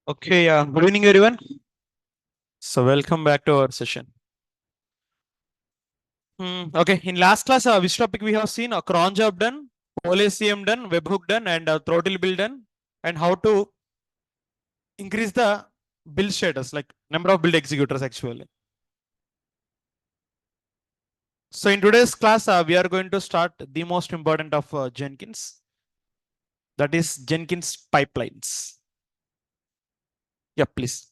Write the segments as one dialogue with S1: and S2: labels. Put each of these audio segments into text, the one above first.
S1: Okay, good evening, everyone. So, welcome back to our session. Okay, in last class, which topic we have seen? A cron job done, OLACM done, webhook done, and throttle build done, and how to increase the build status, like number of build executors actually. So, in today's class, we are going to start the most important of Jenkins, that is Jenkins pipelines. Yeah, please.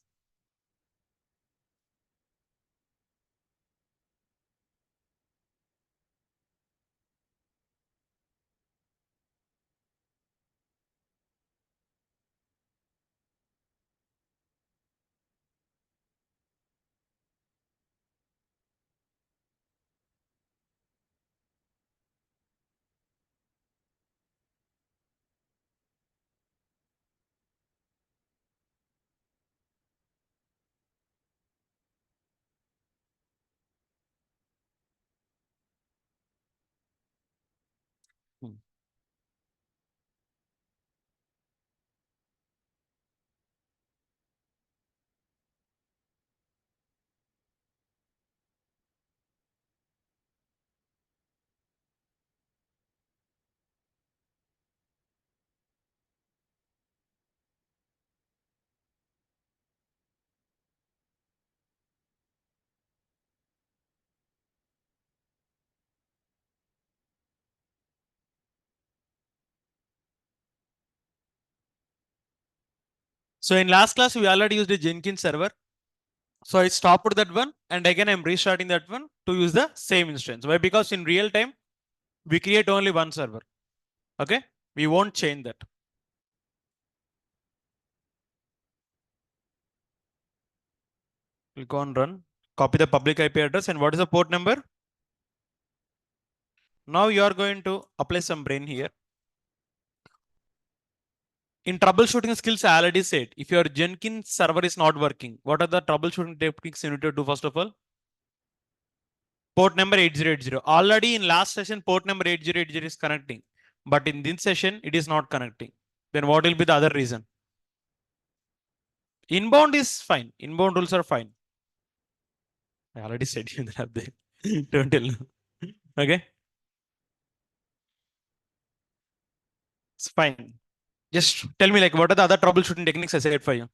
S1: Hmm. So, in last class, we already used a Jenkins server. So I stopped that one and again I'm restarting that one to use the same instance. Why? Because in real time, we create only one server. Okay. We won't change that. Click on run, copy the public IP address and what is the port number? Now you are going to apply some brain here. In troubleshooting skills, I already said, if your Jenkins server is not working, what are the troubleshooting techniques you need to do first of all? Port number 8080. Already in last session, port number 8080 is connecting. But in this session, it is not connecting. Then what will be the other reason? Inbound is fine. Inbound rules are fine. I already said you that there. Don't tell. Okay. It's fine. Just tell me like what are the other troubleshooting techniques I said for you?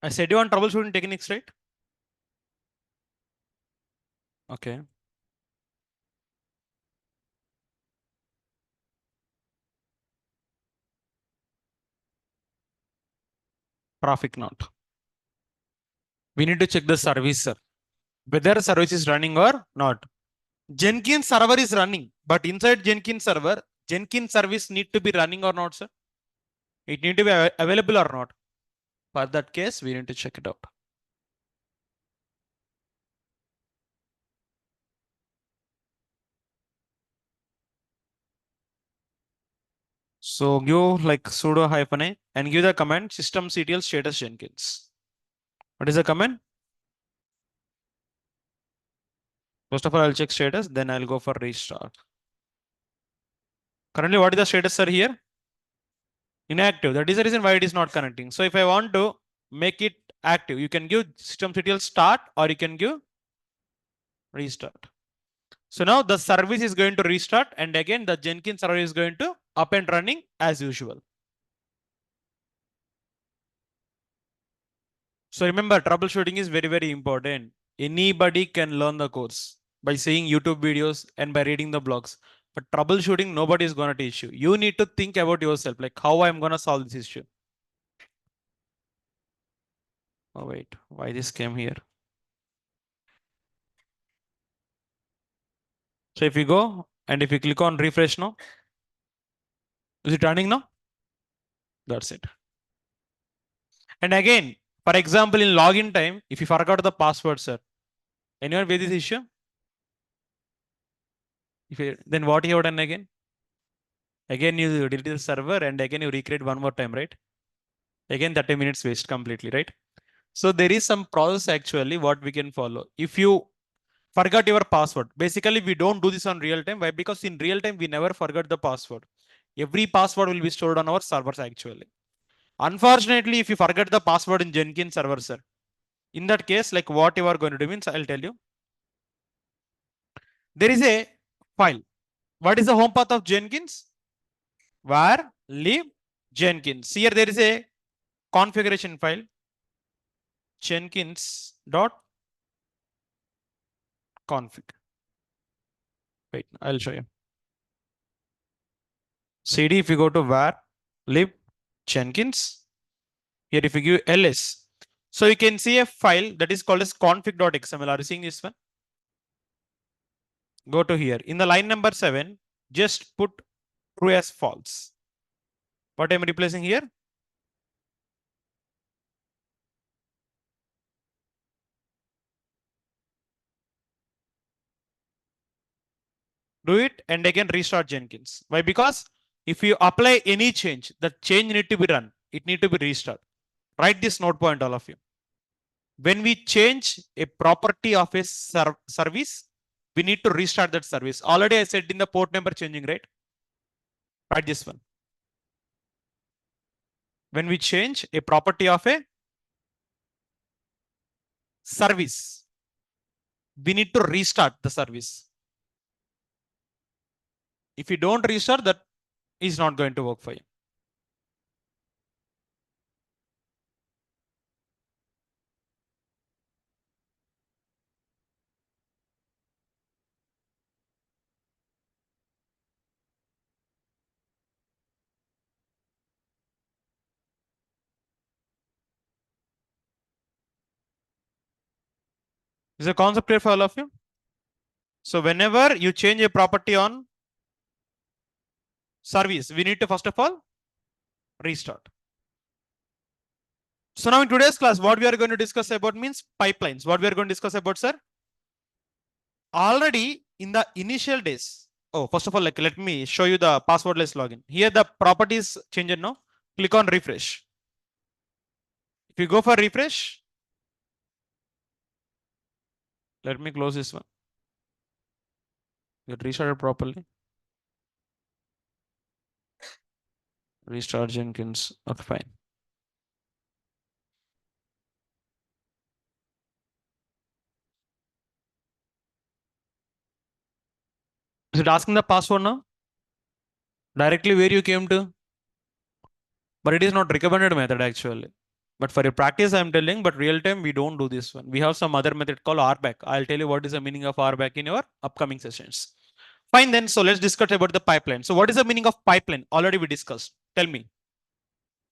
S1: I said you on troubleshooting techniques, right? Okay. Traffic not. We need to check the service, sir. Whether service is running or not. Jenkins server is running, but inside Jenkins server, Jenkins service need to be running or not, sir? It need to be available or not. For that case, we need to check it out. So give like sudo -a and give the command systemctl status Jenkins. What is the command? First of all, I'll check status, then I'll go for restart. Currently, what is the status, sir, here? Inactive. That is the reason why it is not connecting. So if I want to make it active, you can give systemctl start or you can give restart. So now the service is going to restart and again the Jenkins server is going to up and running as usual. So remember, troubleshooting is very, very important. Anybody can learn the course by seeing YouTube videos and by reading the blogs. But troubleshooting, nobody is going to teach you. You need to think about yourself, like how I'm going to solve this issue. Oh, wait, why this came here? So if you go and if you click on refresh now, is it running now? That's it. And again, for example, in login time, if you forgot the password, sir, anyone face this issue? Then what you have done again? Again, you delete the server and again you recreate one more time, right? Again, 30 minutes waste completely, right? So there is some process actually what we can follow. If you forgot your password, basically we don't do this on real time. Why? Because in real time, we never forget the password. Every password will be stored on our servers actually. Unfortunately, if you forget the password in Jenkins server, sir, in that case, like what you are going to do means I'll tell you. There is a file. What is the home path of Jenkins? Var lib Jenkins. Here there is a configuration file. Jenkins dot config. Wait, I'll show you. CD, if you go to var lib Jenkins, here if you give ls, so you can see a file that is called as config.xml. Are you seeing this one? Go to here. In the line number 7, just put true as false. What I'm replacing here? Do it and again restart Jenkins. Why? Because if you apply any change, the change need to be run. It need to be restart. Write this note point, all of you. When we change a property of a service, we need to restart that service. Already I said in the port number changing, right? Write this one. When we change a property of a service, we need to restart the service. If you don't restart, that is not going to work for you. Is the concept clear for all of you? So whenever you change a property on service, we need to first of all restart. So now in today's class, what we are going to discuss about means pipelines. What we are going to discuss about, sir? Already in the initial days. Oh, first of all, like let me show you the passwordless login. Here the properties changed now. Click on refresh. If you go for refresh, let me close this one. Get restarted properly. Restart Jenkins. Okay, fine. Is it asking the password now? Directly where you came to? But it is not recommended method actually. But for your practice, I'm telling, but real time, we don't do this one. We have some other method called RBAC. I'll tell you what is the meaning of RBAC in your upcoming sessions. Fine then, so let's discuss about the pipeline. So what is the meaning of pipeline? Already we discussed. Tell me.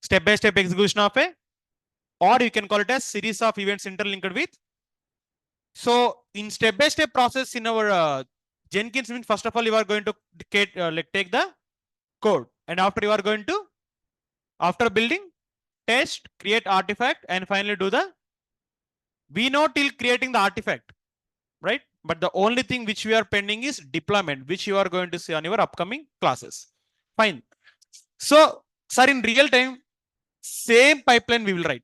S1: Step-by-step execution of a, or you can call it as series of events interlinked with. So in step-by-step process in our Jenkins means first of all, you are going to take the code. And after you are going to, after building, test, create artifact, and finally do the, we know till creating the artifact, right? But the only thing which we are pending is deployment, which you are going to see on your upcoming classes. Fine. So, sir, in real time, same pipeline we will write.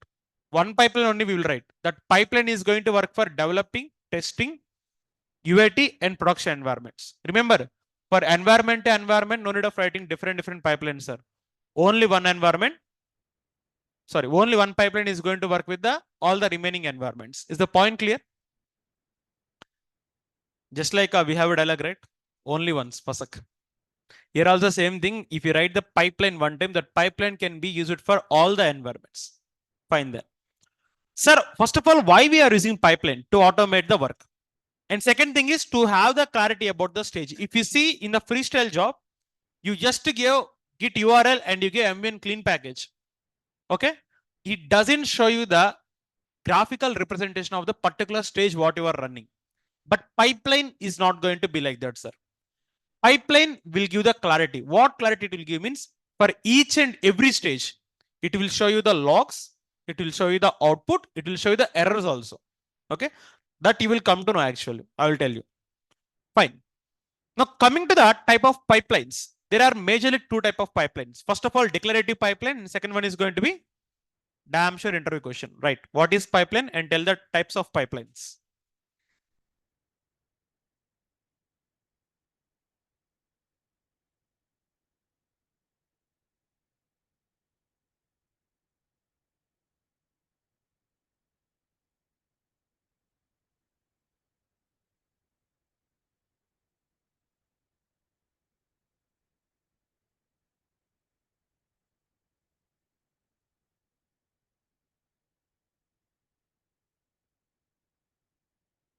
S1: One pipeline only we will write. That pipeline is going to work for developing, testing, UAT, and production environments. Remember, for environment to environment, no need of writing different pipelines, sir. Only one environment. Sorry, only one pipeline is going to work with the all the remaining environments. Is the point clear? Just like we have a dialog, right? Only once, pasak. Here also same thing. If you write the pipeline one time, that pipeline can be used for all the environments. Fine then. Sir, first of all, why we are using pipeline? To automate the work. And second thing is to have the clarity about the stage. If you see in the freestyle job, you just give git URL and you give ambient clean package. Okay. It doesn't show you the graphical representation of the particular stage what you are running. But pipeline is not going to be like that, sir. Pipeline will give the clarity. What clarity it will give means for each and every stage, it will show you the logs, it will show you the output, it will show you the errors also. Okay. That you will come to know actually. I will tell you. Fine. Now coming to the type of pipelines, there are majorly two type of pipelines. First of all, declarative pipeline, and second one is going to be damn sure interview question, right? What is pipeline and tell the types of pipelines.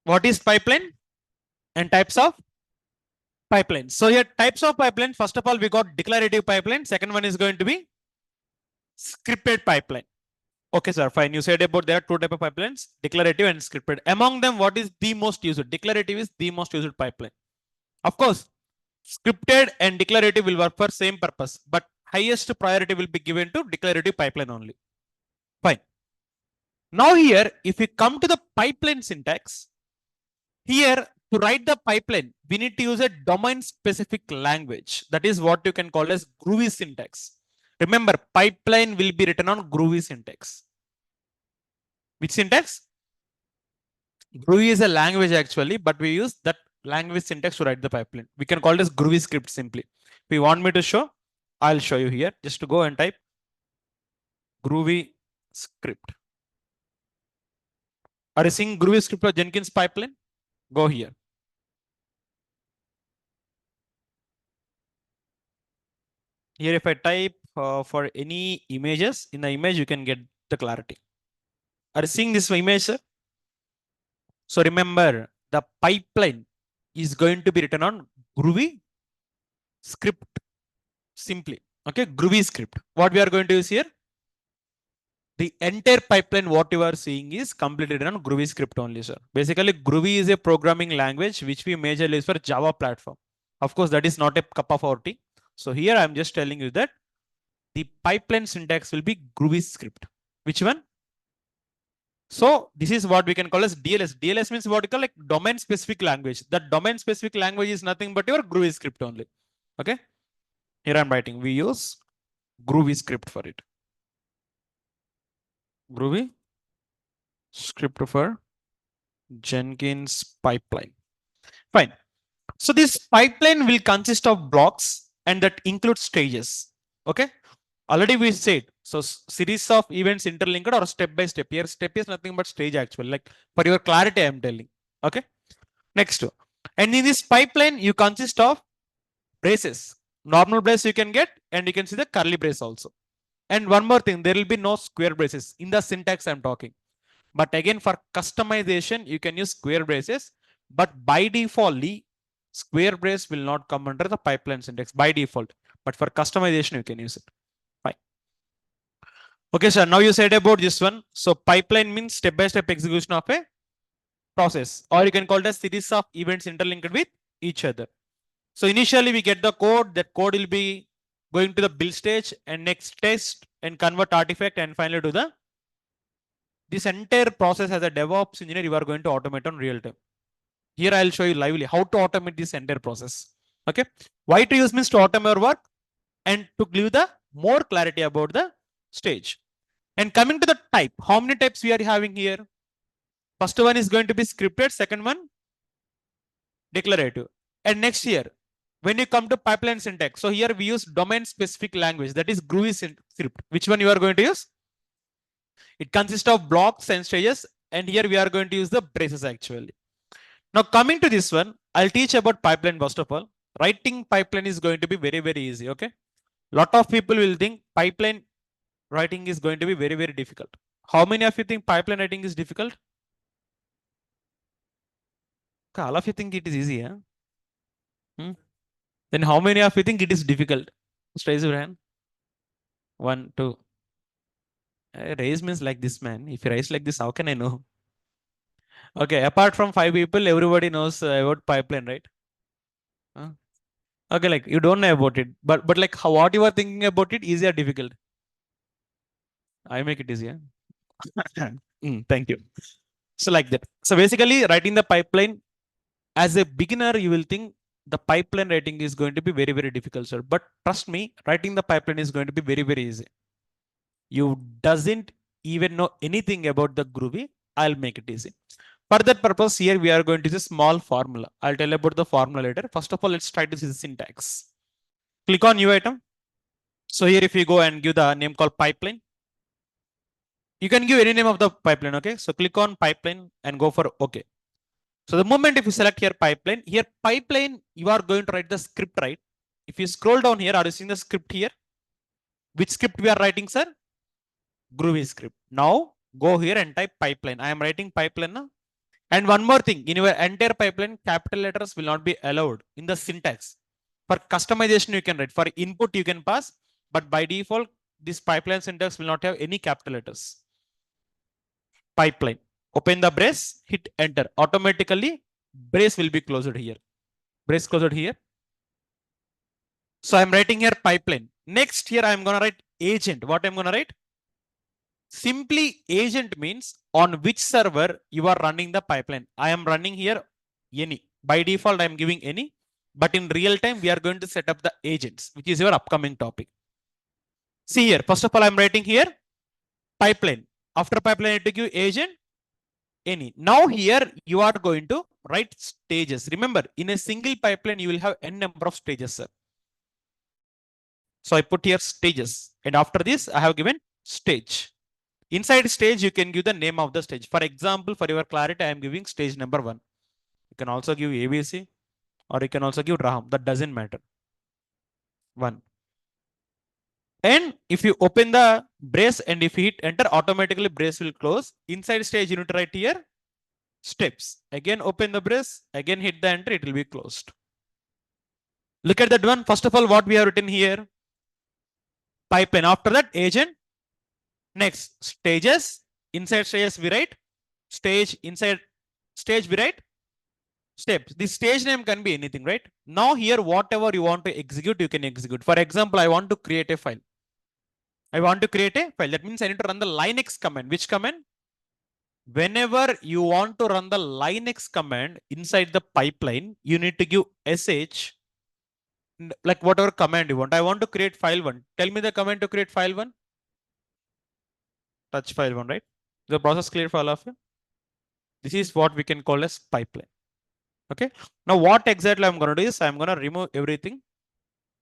S1: What is pipeline and types of pipelines? So here types of pipeline, first of all, we got declarative pipeline. Second one is going to be scripted pipeline. Okay, sir, fine. You said about there are two type of pipelines, declarative and scripted. Among them, what is the most used? Declarative is the most used pipeline. Of course, scripted and declarative will work for same purpose, but highest priority will be given to declarative pipeline only. Fine. Now here, if we come to the pipeline syntax, here to write the pipeline, we need to use a domain specific language. That is what you can call as groovy syntax. Remember, pipeline will be written on groovy syntax. Which syntax? Groovy is a language actually, but we use that language syntax to write the pipeline. We can call this groovy script simply. If you want me to show, I'll show you here. Just to go and type groovy script. Are you seeing groovy script or Jenkins pipeline? Go here. Here, if I type for any images, in the image, you can get the clarity. Are you seeing this image, sir? So remember, the pipeline is going to be written on groovy script simply. Okay, groovy script. What we are going to use here? The entire pipeline, what you are seeing is completely written on groovy script only, sir. Basically, groovy is a programming language which we majorly use for Java platform. Of course, that is not a cup of our tea. So here I'm just telling you that the pipeline syntax will be groovy script. Which one? So this is what we can call as DLS. DLS means what we call like domain specific language. That domain specific language is nothing but your groovy script only. Okay. Here I'm writing. We use groovy script for it. Groovy script for Jenkins pipeline. Fine. So this pipeline will consist of blocks and that includes stages. Okay. Already we said, so series of events interlinked or step by step. Here step is nothing but stage actually. Like for your clarity, I am telling. Okay. Next. And in this pipeline, you consist of braces. Normal brace you can get and you can see the curly brace also. And one more thing, there will be no square braces in the syntax I'm talking. But again, for customization, you can use square braces. But by default, square brace will not come under the pipeline syntax by default. But for customization, you can use it. Fine. Okay, sir. Now you said about this one. So pipeline means step-by-step execution of a process. Or you can call it a series of events interlinked with each other. So initially we get the code. That code will be going to the build stage and next test and convert artifact and finally do the this entire process as a DevOps engineer, you are going to automate on real time. Here I'll show you lively how to automate this entire process. Okay. Why to use means to automate your work and to give the more clarity about the stage. And coming to the type, how many types we are having here? First one is going to be scripted, second one declarative. And next year, when you come to pipeline syntax, so here we use domain specific language, that is groovy script. Which one you are going to use? It consists of blocks and stages, and here we are going to use the braces actually. Now coming to this one, I'll teach about pipeline first of all. Writing pipeline is going to be very, very easy. Okay. Lot of people will think pipeline writing is going to be very, very difficult. How many of you think pipeline writing is difficult? Okay, all of you think it is easy, huh? Then how many of you think it is difficult? Just raise your hand. 1, 2. Raise means like this, man. If you raise like this, how can I know? Okay, apart from 5 people, everybody knows about pipeline, right? Okay, like you don't know about it, but like how, what you are thinking about it, easy or difficult? I make it easier. Thank you. So like that. So basically, writing the pipeline as a beginner, you will think the pipeline writing is going to be very, very difficult, sir. But trust me, writing the pipeline is going to be very, very easy. You doesn't even know anything about the Groovy. I'll make it easy. For that purpose, here we are going to use a small formula. I'll tell you about the formula later. First of all, let's try to see the syntax. Click on new item. So here, if you go and give the name called pipeline, you can give any name of the pipeline. Okay. So click on pipeline and go for OK. So the moment if you select here pipeline, you are going to write the script, right? If you scroll down here, are you seeing the script here? Which script we are writing, sir? Groovy script. Now go here and type pipeline. I am writing pipeline now. And one more thing, in your entire pipeline, capital letters will not be allowed in the syntax. For customization, you can write. For input, you can pass. But by default, this pipeline syntax will not have any capital letters. Pipeline. Open the brace, hit enter. Automatically, brace will be closed here. Brace closed here. So I'm writing here pipeline. Next here, I'm going to write agent. What I'm going to write? Simply agent means on which server you are running the pipeline. I am running here any. By default, I am giving any. But in real time, we are going to set up the agents, which is your upcoming topic. See here, first of all, I'm writing here pipeline. After pipeline, I need to give agent any. Now here, you are going to write stages. Remember, in a single pipeline, you will have n number of stages, sir. So I put here stages. And after this, I have given stage. Inside stage, you can give the name of the stage. For example, for your clarity, I am giving stage number 1. You can also give ABC or you can also give Raham. That doesn't matter. 1. And if you open the brace and if you hit enter, automatically brace will close. Inside stage, you need to write here steps. Again, open the brace. Again, hit the enter. It will be closed. Look at that one. First of all, what we have written here? Pipeline. After that, agent. Next, stages. Inside stages, we write stage. Inside stage, we write steps. The stage name can be anything, right? Now here, whatever you want to execute, you can execute. For example, I want to create a file. I want to create a file. That means I need to run the Linux command. Which command? Whenever you want to run the Linux command inside the pipeline, you need to give sh, like whatever command you want. I want to create file 1. Tell me the command to create file 1. Touch file 1, right? The process clear for all of you. This is what we can call as pipeline. Okay. Now what exactly I'm going to do is I'm going to remove everything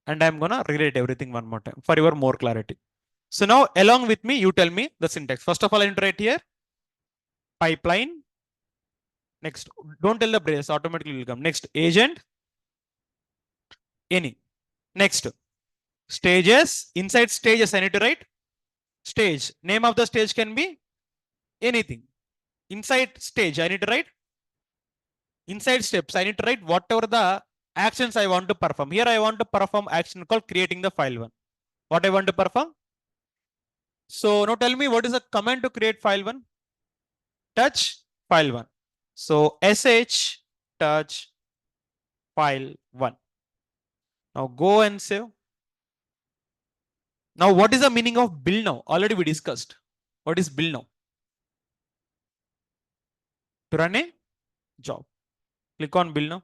S1: and I'm going to rewrite everything one more time for your more clarity. So now along with me, you tell me the syntax. First of all, I need to write here pipeline. Next, don't tell the brace, automatically will come. Next, agent any. Next, stages. Inside stages, I need to write stage. Name of the stage can be anything. Inside stage, I need to write inside steps. I need to write whatever the actions I want to perform. Here I want to perform action called creating the file 1. What I want to perform? So now tell me what is the command to create file 1? Touch file 1. So sh touch file 1. Now go and save. Now what is the meaning of build now? Already we discussed. What is build now? To run a job. Click on build now.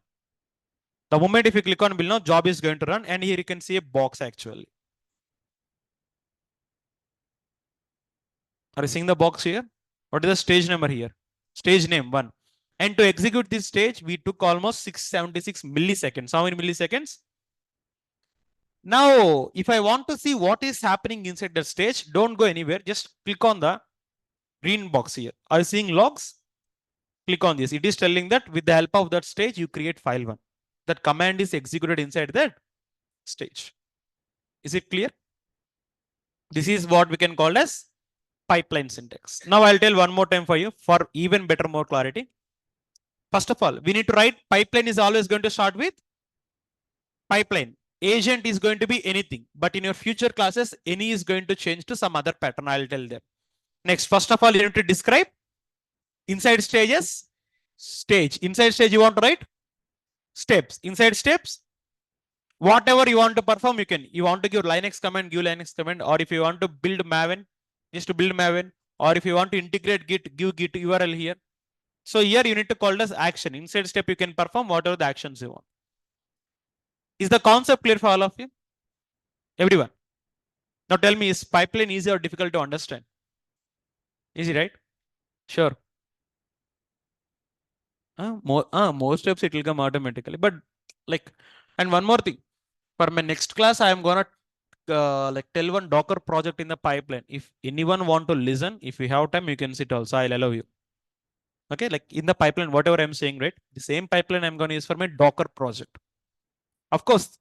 S1: The moment if you click on build now, job is going to run, and here you can see a box actually. Are you seeing the box here? What is the stage number here? Stage name 1. And to execute this stage, we took almost 676 milliseconds. How many milliseconds? Now, if I want to see what is happening inside the stage, don't go anywhere. Just click on the green box here. Are you seeing logs? Click on this. It is telling that with the help of that stage, you create file 1. That command is executed inside that stage. Is it clear? This is what we can call as pipeline syntax. Now I'll tell one more time for you for even better, more clarity. First of all, we need to write pipeline is always going to start with pipeline. Agent is going to be anything, but in your future classes, any is going to change to some other pattern. I'll tell them. Next, first of all, you need to describe inside stages, stage. Inside stage, you want to write steps. Inside steps, whatever you want to perform, you can. You want to give Linux command, give Linux command, or if you want to build Maven, just to build Maven, or if you want to integrate Git, give Git URL here. So here you need to call it as action. Inside step, you can perform whatever the actions you want. Is the concept clear for all of you? Everyone. Now tell me, is pipeline easy or difficult to understand? Easy, right? Sure. More steps it will come automatically. But like, and one more thing. For my next class, I am gonna like tell one Docker project in the pipeline. If anyone want to listen, if you have time, you can sit also. I'll allow you. Okay, like in the pipeline, whatever I'm saying, right? The same pipeline I'm gonna use for my Docker project. Of course,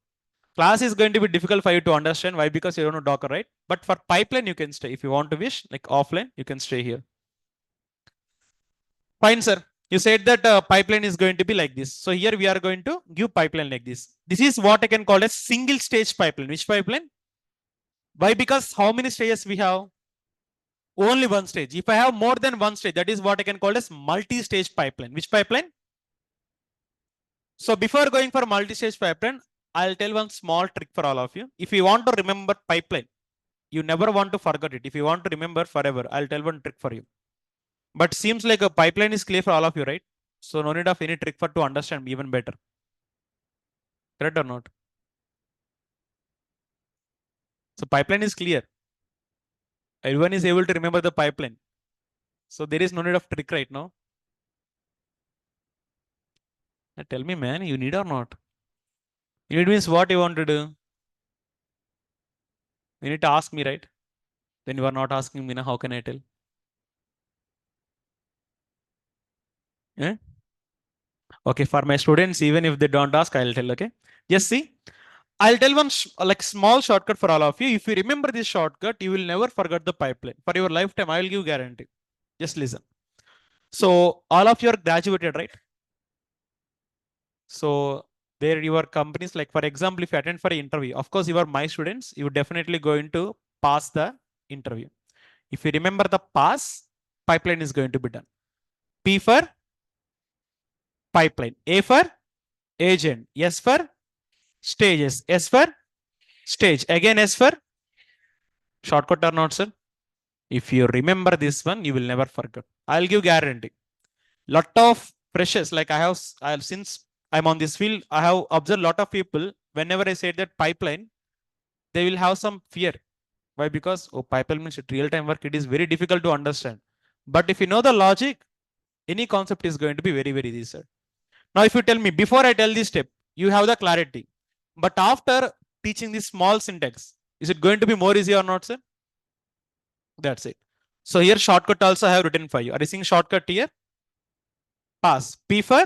S1: class is going to be difficult for you to understand. Why? Because you don't know Docker, right? But for pipeline, you can stay. If you want to wish, like offline, you can stay here. Fine, sir. You said that pipeline is going to be like this. So here we are going to give pipeline like this. This is what I can call a single stage pipeline. Which pipeline? Why? Because how many stages we have? Only one stage. If I have more than one stage, that is what I can call as multi-stage pipeline. Which pipeline? So before going for multi-stage pipeline, I'll tell one small trick for all of you. If you want to remember pipeline, you never want to forget it. If you want to remember forever, I'll tell one trick for you. But seems like a pipeline is clear for all of you, right? So no need of any trick for to understand even better. Correct or not? So pipeline is clear. Everyone is able to remember the pipeline. So there is no need of trick right now. Now tell me, man, you need or not? You need means what you want to do? You need to ask me, right? Then you are not asking me, now how can I tell? Yeah? Okay, for my students, even if they don't ask, I'll tell. Okay, just see. I'll tell one like small shortcut for all of you. If you remember this shortcut, you will never forget the pipeline for your lifetime. I will give guarantee. Just listen. So all of you are graduated, right? So there your companies, like for example, if you attend for an interview, of course you are my students. You definitely going to pass the interview. If you remember the pass, pipeline is going to be done. P for pipeline. A for agent. S for stages. S for stage. Again S for shortcut or not, sir? If you remember this one, you will never forget. I'll give guarantee. Lot of freshers, like I have since I'm on this field, I have observed a lot of people. Whenever I say that pipeline, they will have some fear. Why? Because pipeline means real-time work. It is very difficult to understand. But if you know the logic, any concept is going to be very, very easy, sir. Now, if you tell me before I tell this step, you have the clarity. But after teaching this small syntax, is it going to be more easy or not, sir? That's it. So here shortcut also I have written for you. Are you seeing shortcut here? Pass. P for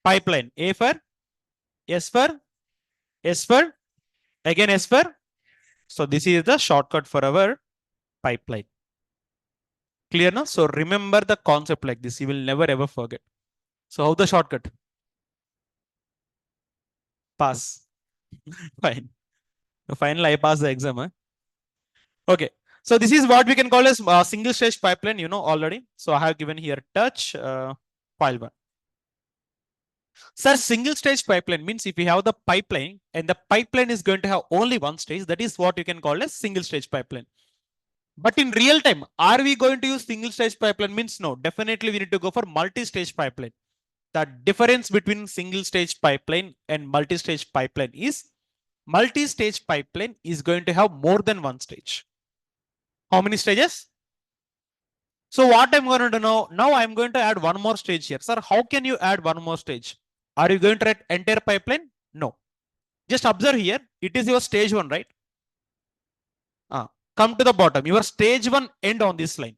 S1: pipeline. A for S for S for again S for. So this is the shortcut for our pipeline. Clear now? So remember the concept like this. You will never ever forget. So how the shortcut? Pass. Fine. Finally, I passed the exam. Huh? Okay. So this is what we can call as single stage pipeline, you know already. So I have given here touch file one. Sir, single stage pipeline means if you have the pipeline and the pipeline is going to have only one stage, that is what you can call as single stage pipeline. But in real time, are we going to use single stage pipeline? Means no, definitely we need to go for multi-stage pipeline. The difference between single stage pipeline and multi-stage pipeline is multi-stage pipeline is going to have more than one stage. How many stages? So what I'm going to know, now I'm going to add one more stage here. Sir, how can you add one more stage? Are you going to write entire pipeline? No. Just observe here. It is your stage one, right? Come to the bottom. Your stage one end on this line,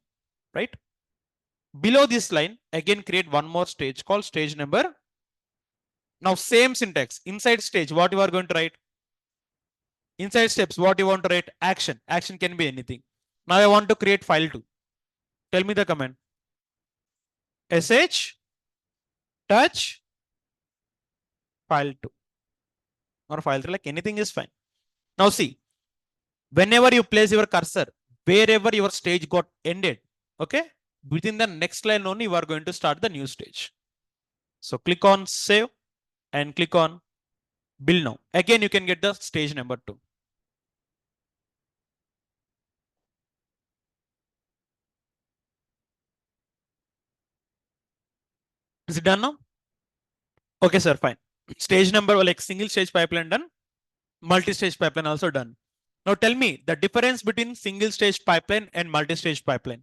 S1: right? Below this line, again create one more stage called stage number. Now same syntax. Inside stage, what you are going to write? Inside steps, what you want to write? Action. Action can be anything. Now I want to create file 2. Tell me the command. sh touch file 2 or file 3, like anything is fine. Now see, whenever you place your cursor, wherever your stage got ended, okay, within the next line only you are going to start the new stage. So click on save and click on build now. Again, you can get the stage number 2. Is it done now? Okay, sir, fine. Stage number like single stage pipeline done, multi-stage pipeline also done. Now tell me the difference between single stage pipeline and multi-stage pipeline.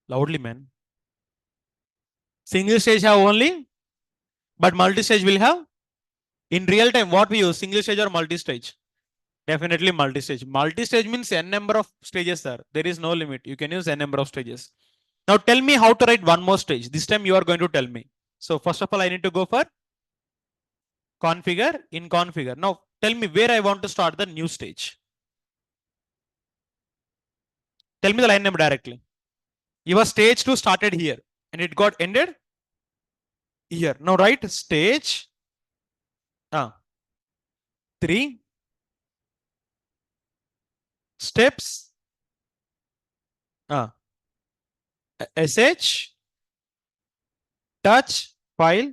S1: Loudly, man. Single stage have only, but multi-stage will have. In real time, what we use, single stage or multi-stage? Definitely multi-stage. Multi-stage means n number of stages, sir. There is no limit. You can use n number of stages. Now tell me how to write one more stage. This time you are going to tell me. So first of all, I need to go for configure in configure. Now tell me where I want to start the new stage. Tell me the line number directly. Your stage 2 started here and it got ended here. Now write stage 3 steps sh touch file.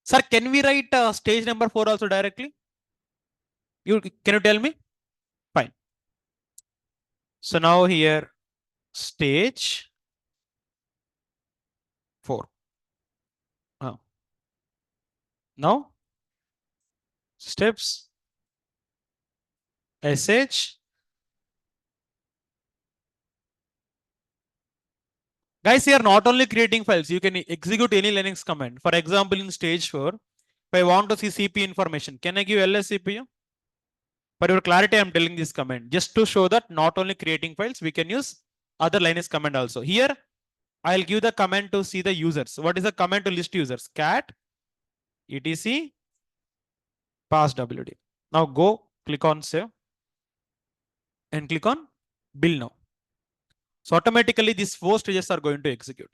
S1: Sir, can we write stage number 4 also directly? Can you tell me? Fine. So now here stage 4. Now steps sh. Guys, here not only creating files, you can execute any Linux command. For example, in stage 4, if I want to see CPU information, can I give ls CPU? For your clarity, I'm telling this command just to show that not only creating files, we can use other Linux command also. Here, I'll give the command to see the users. What is the command to list users? Cat etc passwd. Now go click on save and click on build now. So automatically these 4 stages are going to execute.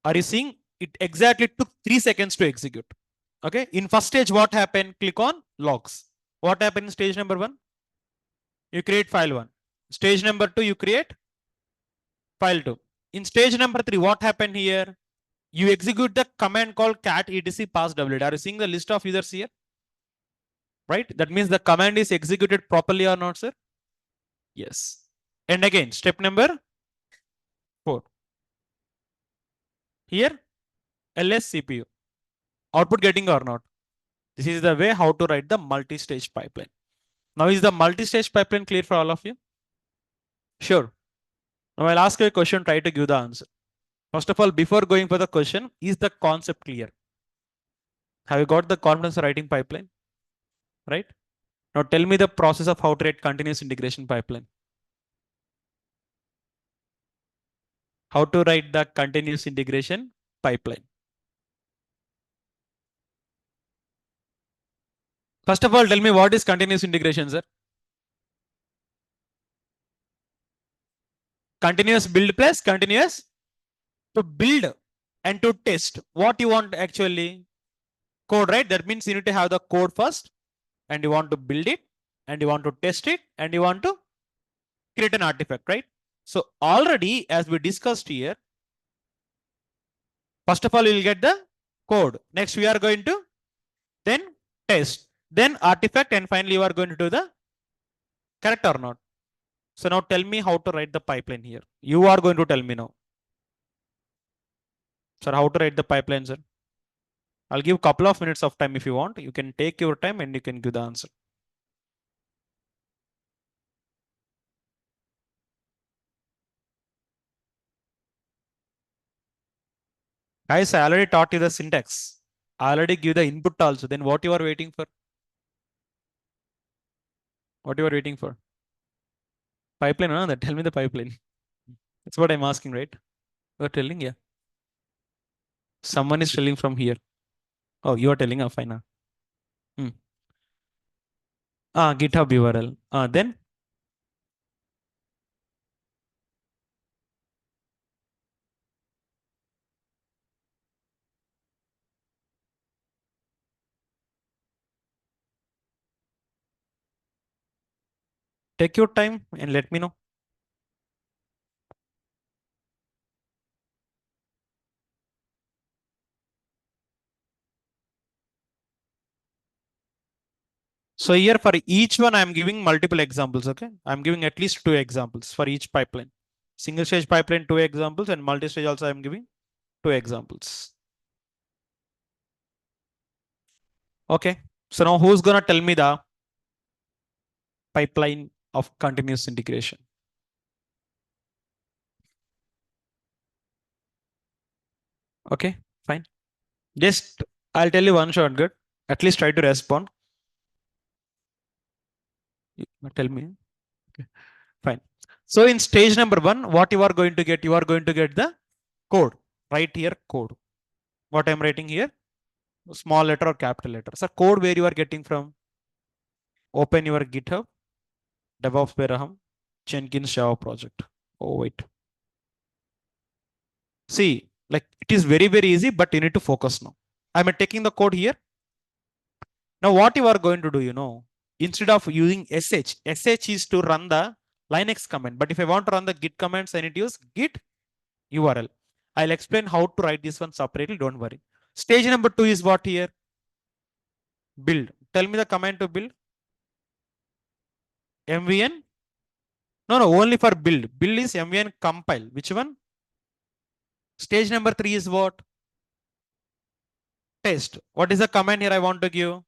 S1: Are you seeing? It exactly took 3 seconds to execute. Okay. In first stage, what happened? Click on logs. What happened in stage number 1? You create file 1. Stage number 2, you create file 2. In stage number 3, what happened here? You execute the command called cat etc passwd. Are you seeing the list of users here? Right? That means the command is executed properly or not, sir? Yes. And again, step number 4. Here, ls CPU. Output getting or not? This is the way how to write the multi-stage pipeline. Now, is the multi-stage pipeline clear for all of you? Sure. Now, I'll ask you a question, try to give the answer. First of all, before going for the question, is the concept clear? Have you got the confidence of writing pipeline? Right? Now, tell me the process of how to write continuous integration pipeline. How to write the continuous integration pipeline. First of all, tell me what is continuous integration, sir? Continuous build plus continuous to build and to test what you want actually code, right? That means you need to have the code first and you want to build it and you want to test it and you want to create an artifact, right? So already as we discussed here, first of all, you will get the code. Next, we are going to then test, then artifact, and finally you are going to do the correct or not. So now tell me how to write the pipeline here. You are going to tell me now. Sir, how to write the pipeline, sir? I'll give a couple of minutes of time if you want. You can take your time and you can give the answer. Guys, I already taught you the syntax. I already give the input also. Then what you are waiting for? What you are waiting for? Pipeline, huh? Tell me the pipeline. That's what I'm asking, right? You're telling, yeah. Someone is telling from here. Oh, you are telling, fine. GitHub URL. Then take your time and let me know. So here for each one, I'm giving multiple examples. Okay. I'm giving at least 2 examples for each pipeline. Single stage pipeline, 2 examples, and multi-stage also I'm giving Two examples. Okay. So now who's gonna tell me the pipeline of continuous integration? Okay, fine. Just I'll tell you one shot, good. At least try to respond. Tell me. Okay, fine. So in stage number one, what you are going to get? You are going to get the code. Right here, code. What I'm writing here? Small letter or capital letter. So code where you are getting from? Open your GitHub, DevOps Beraham, Jenkins Java project. Oh, wait. See, like it is very, very easy, but you need to focus now. I'm taking the code here. Now, what you are going to do, instead of using sh is to run the Linux command. But if I want to run the Git commands, I need to use Git URL. I'll explain how to write this one separately. Don't worry. Stage number two is what here? Build. Tell me the command to build. MVN. No, only for build. Build is MVN compile. Which one? Stage number three is what? Test. What is the command here I want to give?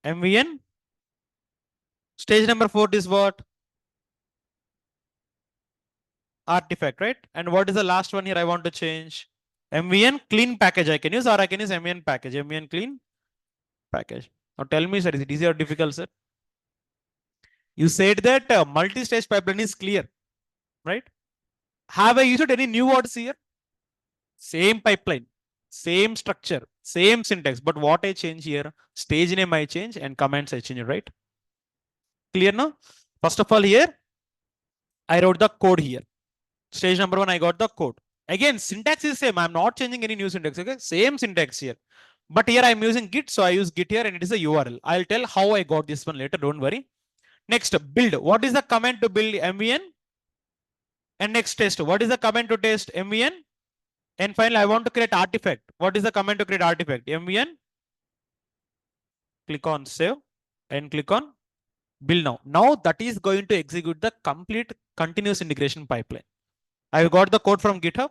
S1: MVN. Stage number four is what? Artifact, right? And what is the last one here I want to change? MVN clean package I can use, or I can use MVN package. MVN clean package. Now tell me, sir, is it easy or difficult, sir? You said that multi-stage pipeline is clear, right? Have I used any new words here? Same pipeline, same structure, same syntax. But what I change here, stage name I change and commands I change, right? Clear now? First of all, here, I wrote the code here. Stage number one, I got the code. Again, syntax is same. I'm not changing any new syntax. Okay, same syntax here. But here I'm using Git, so I use Git here and it is a URL. I'll tell how I got this one later. Don't worry. Next, build. What is the command to build? MVN. And next, test. What is the command to test? MVN. And finally, I want to create artifact. What is the command to create artifact? MVN. Click on save and click on build now. Now that is going to execute the complete continuous integration pipeline. I've got the code from GitHub.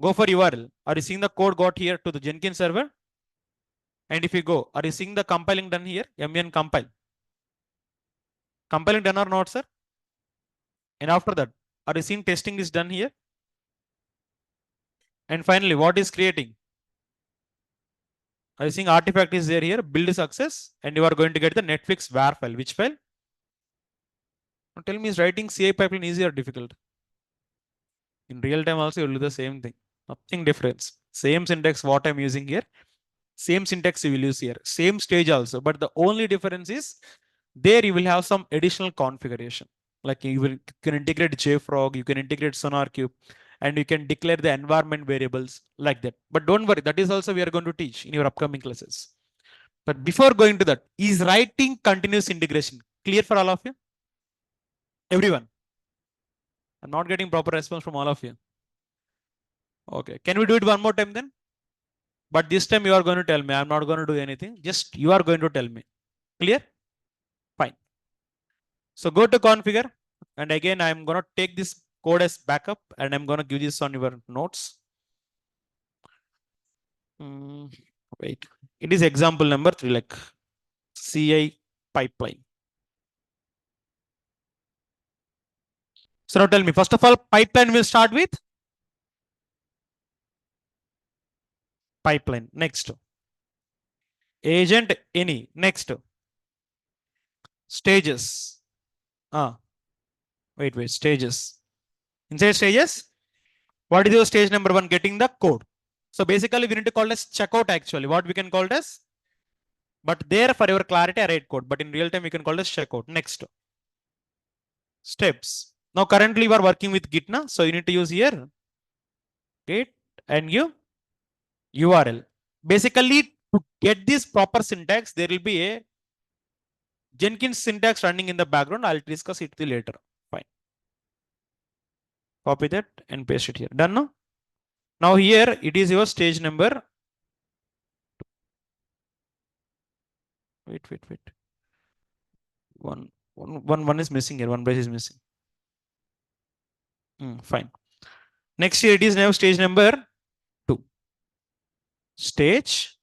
S1: Go for URL. Are you seeing the code got here to the Jenkins server? And if you go, are you seeing the compiling done here? MVN compile. Compiling done or not, sir? And after that, are you seeing testing is done here? And finally, what is creating? Are you seeing artifact is there here? Build success. And you are going to get the Netflix var file. Which file? Now tell me, is writing CI pipeline easy or difficult? In real time also, you'll do the same thing. Nothing difference. Same syntax what I'm using here. Same syntax you will use here. Same stage also. But the only difference is there you will have some additional configuration. Like you can integrate JFrog, you can integrate SonarQube, and you can declare the environment variables like that. But don't worry, that is also we are going to teach in your upcoming classes. But before going to that, is writing continuous integration clear for all of you? Everyone? I'm not getting proper response from all of you. Okay, can we do it one more time then? But this time you are going to tell me. I'm not going to do anything. Just you are going to tell me. Clear? Fine. So go to configure. And again, I'm going to take this code as backup and I'm going to give this on your notes. Wait, it is example number 3, like CI pipeline. So now tell me, first of all, pipeline will start with pipeline. Next, agent any. Next, stages. Wait, stages. Inside stages, what is your stage number 1? Getting the code. So basically, we need to call it as checkout actually. What we can call it as? But there for your clarity, I write code. But in real time, we can call it as checkout. Next, steps. Now currently, we are working with Git now. So you need to use here Git and give URL. Basically, to get this proper syntax, there will be a Jenkins syntax running in the background. I'll discuss it later. Fine. Copy that and paste it here. Done now? Now here it is your stage number. Wait. One is missing here. One brace is missing. Fine. Next here it is now stage number 2. Stage.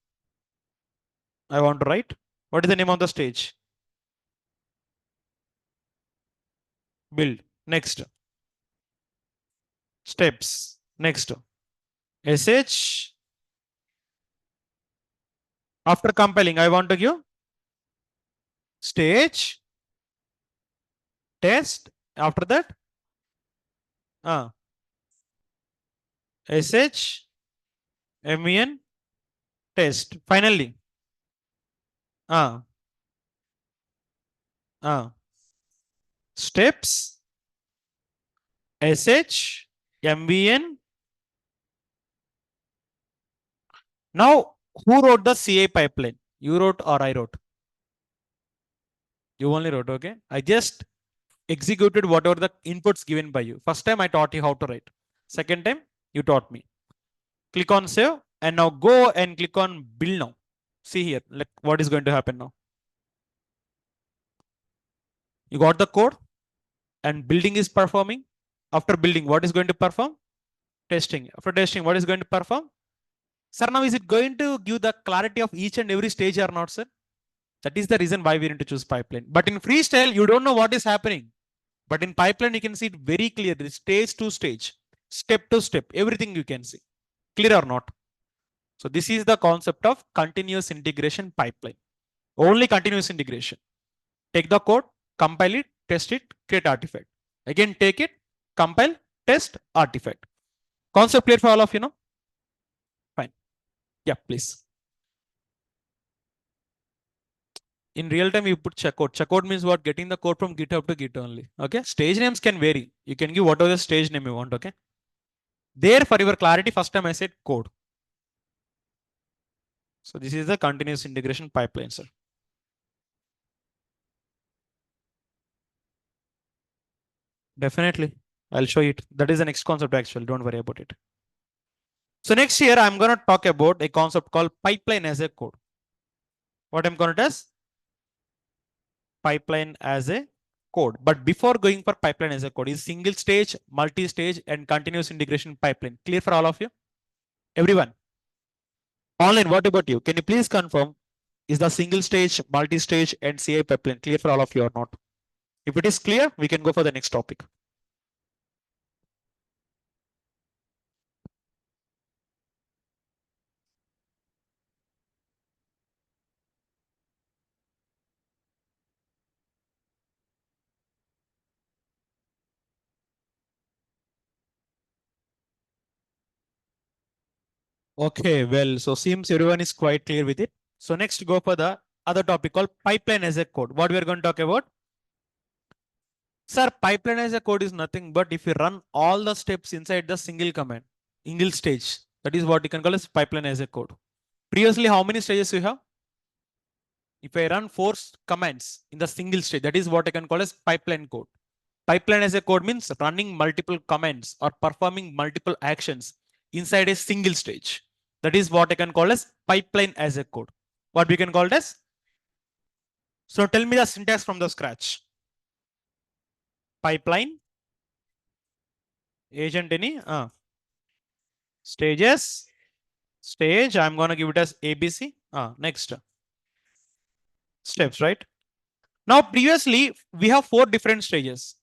S1: I want to write. What is the name of the stage? Build. Next. Steps. Next. SH. After compiling, I want to give stage, test. After that, SH, MEN, test. Finally, steps, SH, MVN. Now, who wrote the CA pipeline? You wrote or I wrote? You only wrote, okay? I just executed whatever the inputs given by you. First time I taught you how to write. Second time, you taught me. Click on save and now go and click on build now. See here, like what is going to happen now. You got the code and building is performing. After building, what is going to perform? Testing. After testing, what is going to perform? Sir, now is it going to give the clarity of each and every stage or not, sir? That is the reason why we need to choose pipeline. But in freestyle, you don't know what is happening. But in pipeline, you can see it very clearly, stage to stage, step to step, everything you can see. Clear or not? So this is the concept of continuous integration pipeline. Only continuous integration. Take the code, compile it, test it, create artifact. Again, take it, compile, test, artifact. Concept clear for all of you, know? Fine. Yeah, please. In real time, you put checkout. Checkout means what? Getting the code from GitHub to Git only. Okay. Stage names can vary. You can give whatever the stage name you want. Okay. There, for your clarity, first time I said code. So this is the continuous integration pipeline, sir. Definitely. I'll show it. That is the next concept actually. Don't worry about it. So next here, I'm going to talk about a concept called pipeline as a code. What I'm going to do? Pipeline as a code. But before going for pipeline as a code is single stage, multi-stage and continuous integration pipeline. Clear for all of you? Everyone? Online, what about you? Can you please confirm, is the single stage, multi-stage and CI pipeline clear for all of you or not? If it is clear, we can go for the next topic. Okay, well, so seems everyone is quite clear with it. So next go for the other topic called pipeline as a code. What we are going to talk about? Sir, pipeline as a code is nothing but if you run all the steps inside the single command, single stage, that is what you can call as pipeline as a code. Previously, how many stages you have? If I run 4 commands in the single stage, that is what I can call as pipeline code. Pipeline as a code means running multiple commands or performing multiple actions inside a single stage. That is what I can call as pipeline as a code. What we can call it as? So tell me the syntax from the scratch. Pipeline, agent any, stages, stage, I'm going to give it as ABC. Next, steps, right? Now, previously, we have 4 different stages.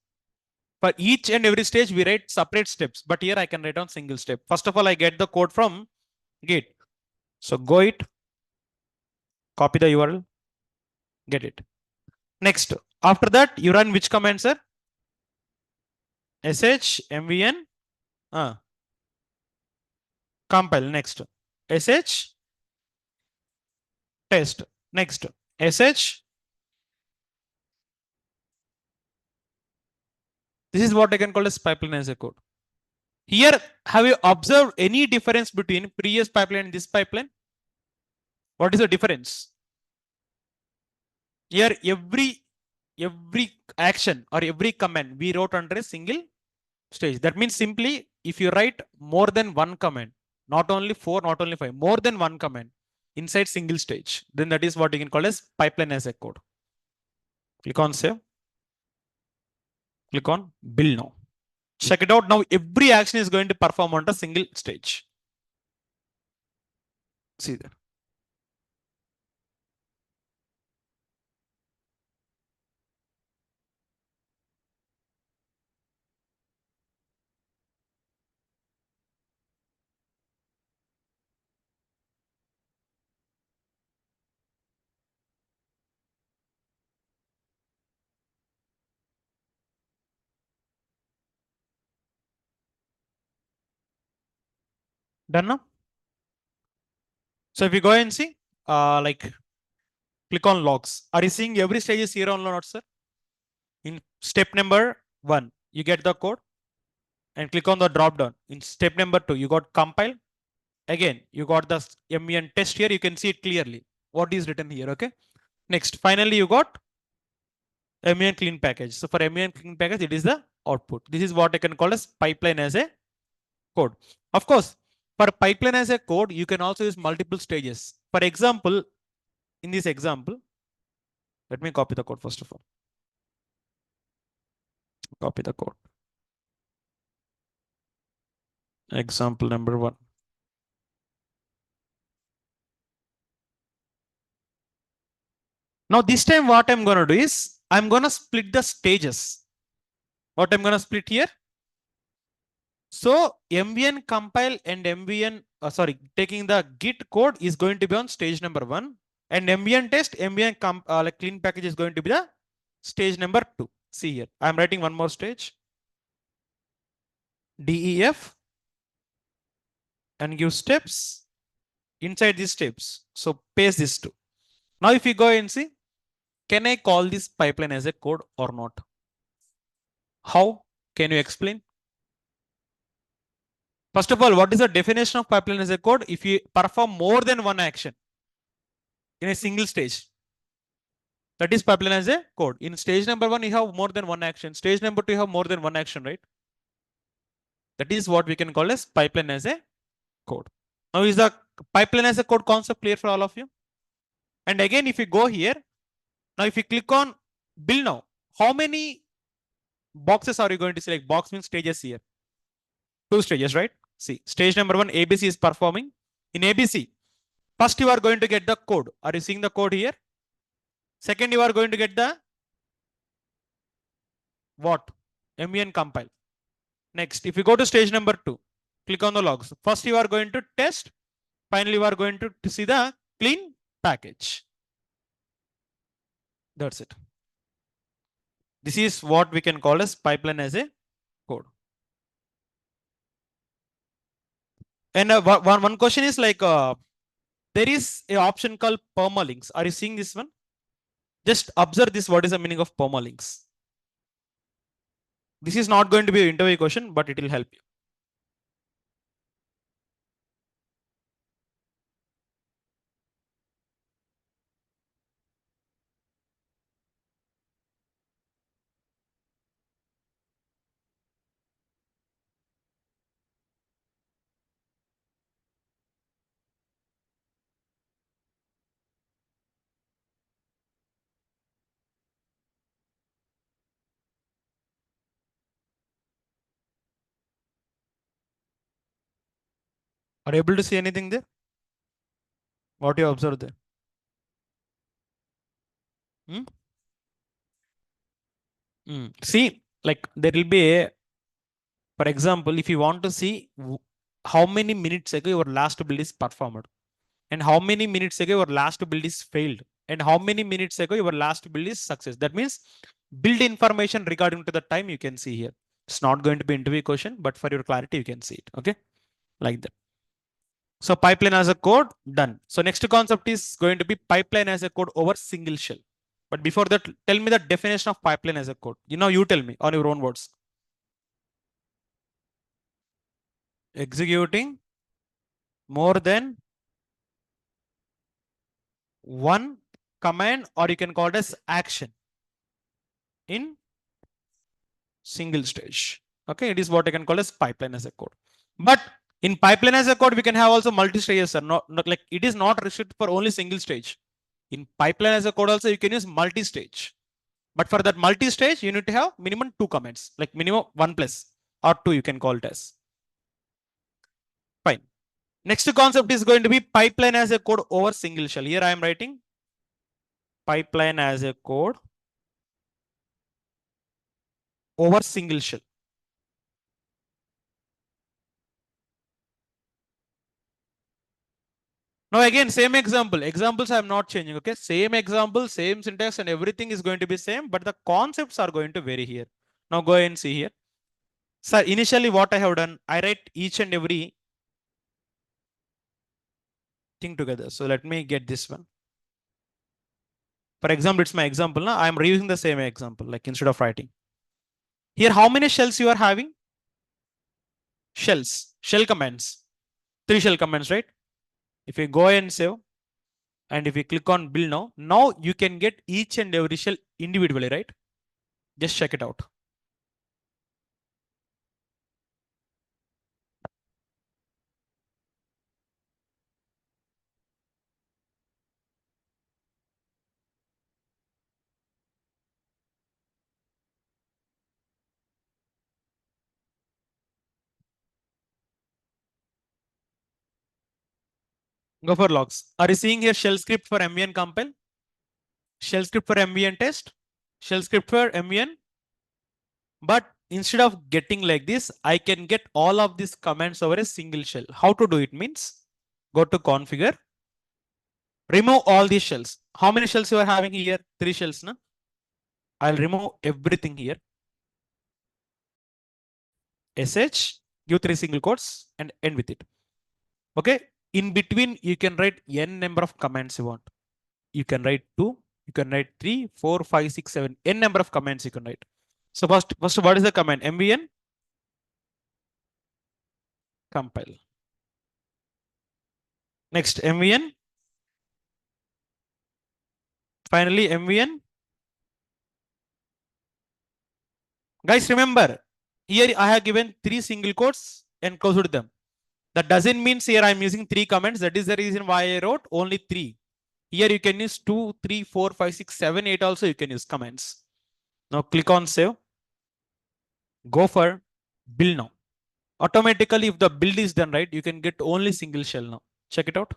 S1: For each and every stage, we write separate steps. But here I can write on single step. First of all, I get the code from Git. So go it, copy the URL, get it. Next, after that, you run which command, sir? sh mvn compile. Next, sh test. Next, sh. This is what I can call as pipeline as a code. Here, have you observed any difference between previous pipeline and this pipeline? What is the difference? Here, every action or every command we wrote under a single stage. That means simply if you write more than one command, not only 4, not only 5, more than one command inside single stage, then that is what you can call as pipeline as a code. Click on save. Click on build now. Check it out. Now every action is going to perform on a single stage. See there. Done now? So if you go and see, like click on logs. Are you seeing every stage is here on or not, sir? In step number 1, you get the code and click on the drop down. In step number 2, you got compile. Again, you got the MEN test here. You can see it clearly. What is written here, okay? Next, finally, you got MEN clean package. So for MEN clean package, it is the output. This is what I can call as pipeline as a code. Of course, for pipeline as a code, you can also use multiple stages. For example, in this example, let me copy the code first of all. Copy the code. Example number 1. Now this time what I'm going to do is I'm going to split the stages. What I'm going to split here? So MVN compile and MVN, taking the Git code is going to be on stage number 1, and MVN test, MVN like clean package is going to be the stage number 2. See here, I'm writing one more stage. DEF and give steps inside these steps. So paste this too. Now if you go and see, can I call this pipeline as a code or not? How? Can you explain? First of all, what is the definition of pipeline as a code? If you perform more than one action in a single stage, that is pipeline as a code. In stage number 1, you have more than one action. Stage number 2, you have more than one action, right? That is what we can call as pipeline as a code. Now, is the pipeline as a code concept clear for all of you? And again, if you go here, now if you click on build now, how many boxes are you going to select? Box means stages here. 2 stages, right? See, stage number 1, ABC is performing. In ABC, first you are going to get the code. Are you seeing the code here? Second, you are going to get the what? MEN compile. Next, if you go to stage number 2, click on the logs. First, you are going to test. Finally, you are going to see the clean package. That's it. This is what we can call as pipeline as a code. And one question is like, there is an option called permalinks. Are you seeing this one? Just observe this. What is the meaning of permalinks? This is not going to be an interview question, but it will help you. Are you able to see anything there? What you observe there? See, like there will be a, for example, if you want to see how many minutes ago your last build is performed, and how many minutes ago your last build is failed, and how many minutes ago your last build is success. That means build information regarding to the time you can see here. It's not going to be interview question, but for your clarity, you can see it. Okay, like that. So pipeline as a code, done. So next concept is going to be pipeline as a code over single shell. But before that, tell me the definition of pipeline as a code. You tell me on your own words. Executing more than one command, or you can call it as action in single stage. Okay, it is what I can call as pipeline as a code. But in pipeline as a code, we can have also multi-stages, sir. Not like it is not restricted for only single stage. In pipeline as a code also, you can use multi-stage. But for that multi-stage, you need to have minimum 2 comments, like minimum 1+. or 2 you can call it as. Fine. Next concept is going to be pipeline as a code over single shell. Here I am writing pipeline as a code over single shell. Now again, same example. Examples I am not changing. Okay, same example, same syntax, and everything is going to be same, but the concepts are going to vary here. Now go ahead and see here. So initially, what I have done, I write each and every thing together. So let me get this one. For example, it's my example. Now I am reusing the same example, like instead of writing. Here, how many shells you are having? Shells, shell commands. 3 shell commands, right? If you go and save, and if you click on build now you can get each and every shell individually, right? Just check it out. Go for logs. Are you seeing here shell script for MVN compile? Shell script for MVN test? Shell script for MVN? But instead of getting like this, I can get all of these commands over a single shell. How to do it means, go to configure, remove all these shells. How many shells you are having here? 3 shells, no? I'll remove everything here. SH, give 3 single quotes and end with it. Okay. In between, you can write n number of commands you want. You can write 2, you can write 3, 4, 5, 6, 7, n number of commands you can write. So first what is the command? MVN compile. Next, MVN. Finally, MVN. Guys, remember, here I have given 3 single quotes and closed them. That doesn't mean here I'm using 3 comments. That is the reason why I wrote only 3. Here you can use 2, 3, 4, 5, 6, 7, 8 also you can use comments. Now click on save. Go for build now. Automatically, if the build is done right, you can get only single shell now. Check it out.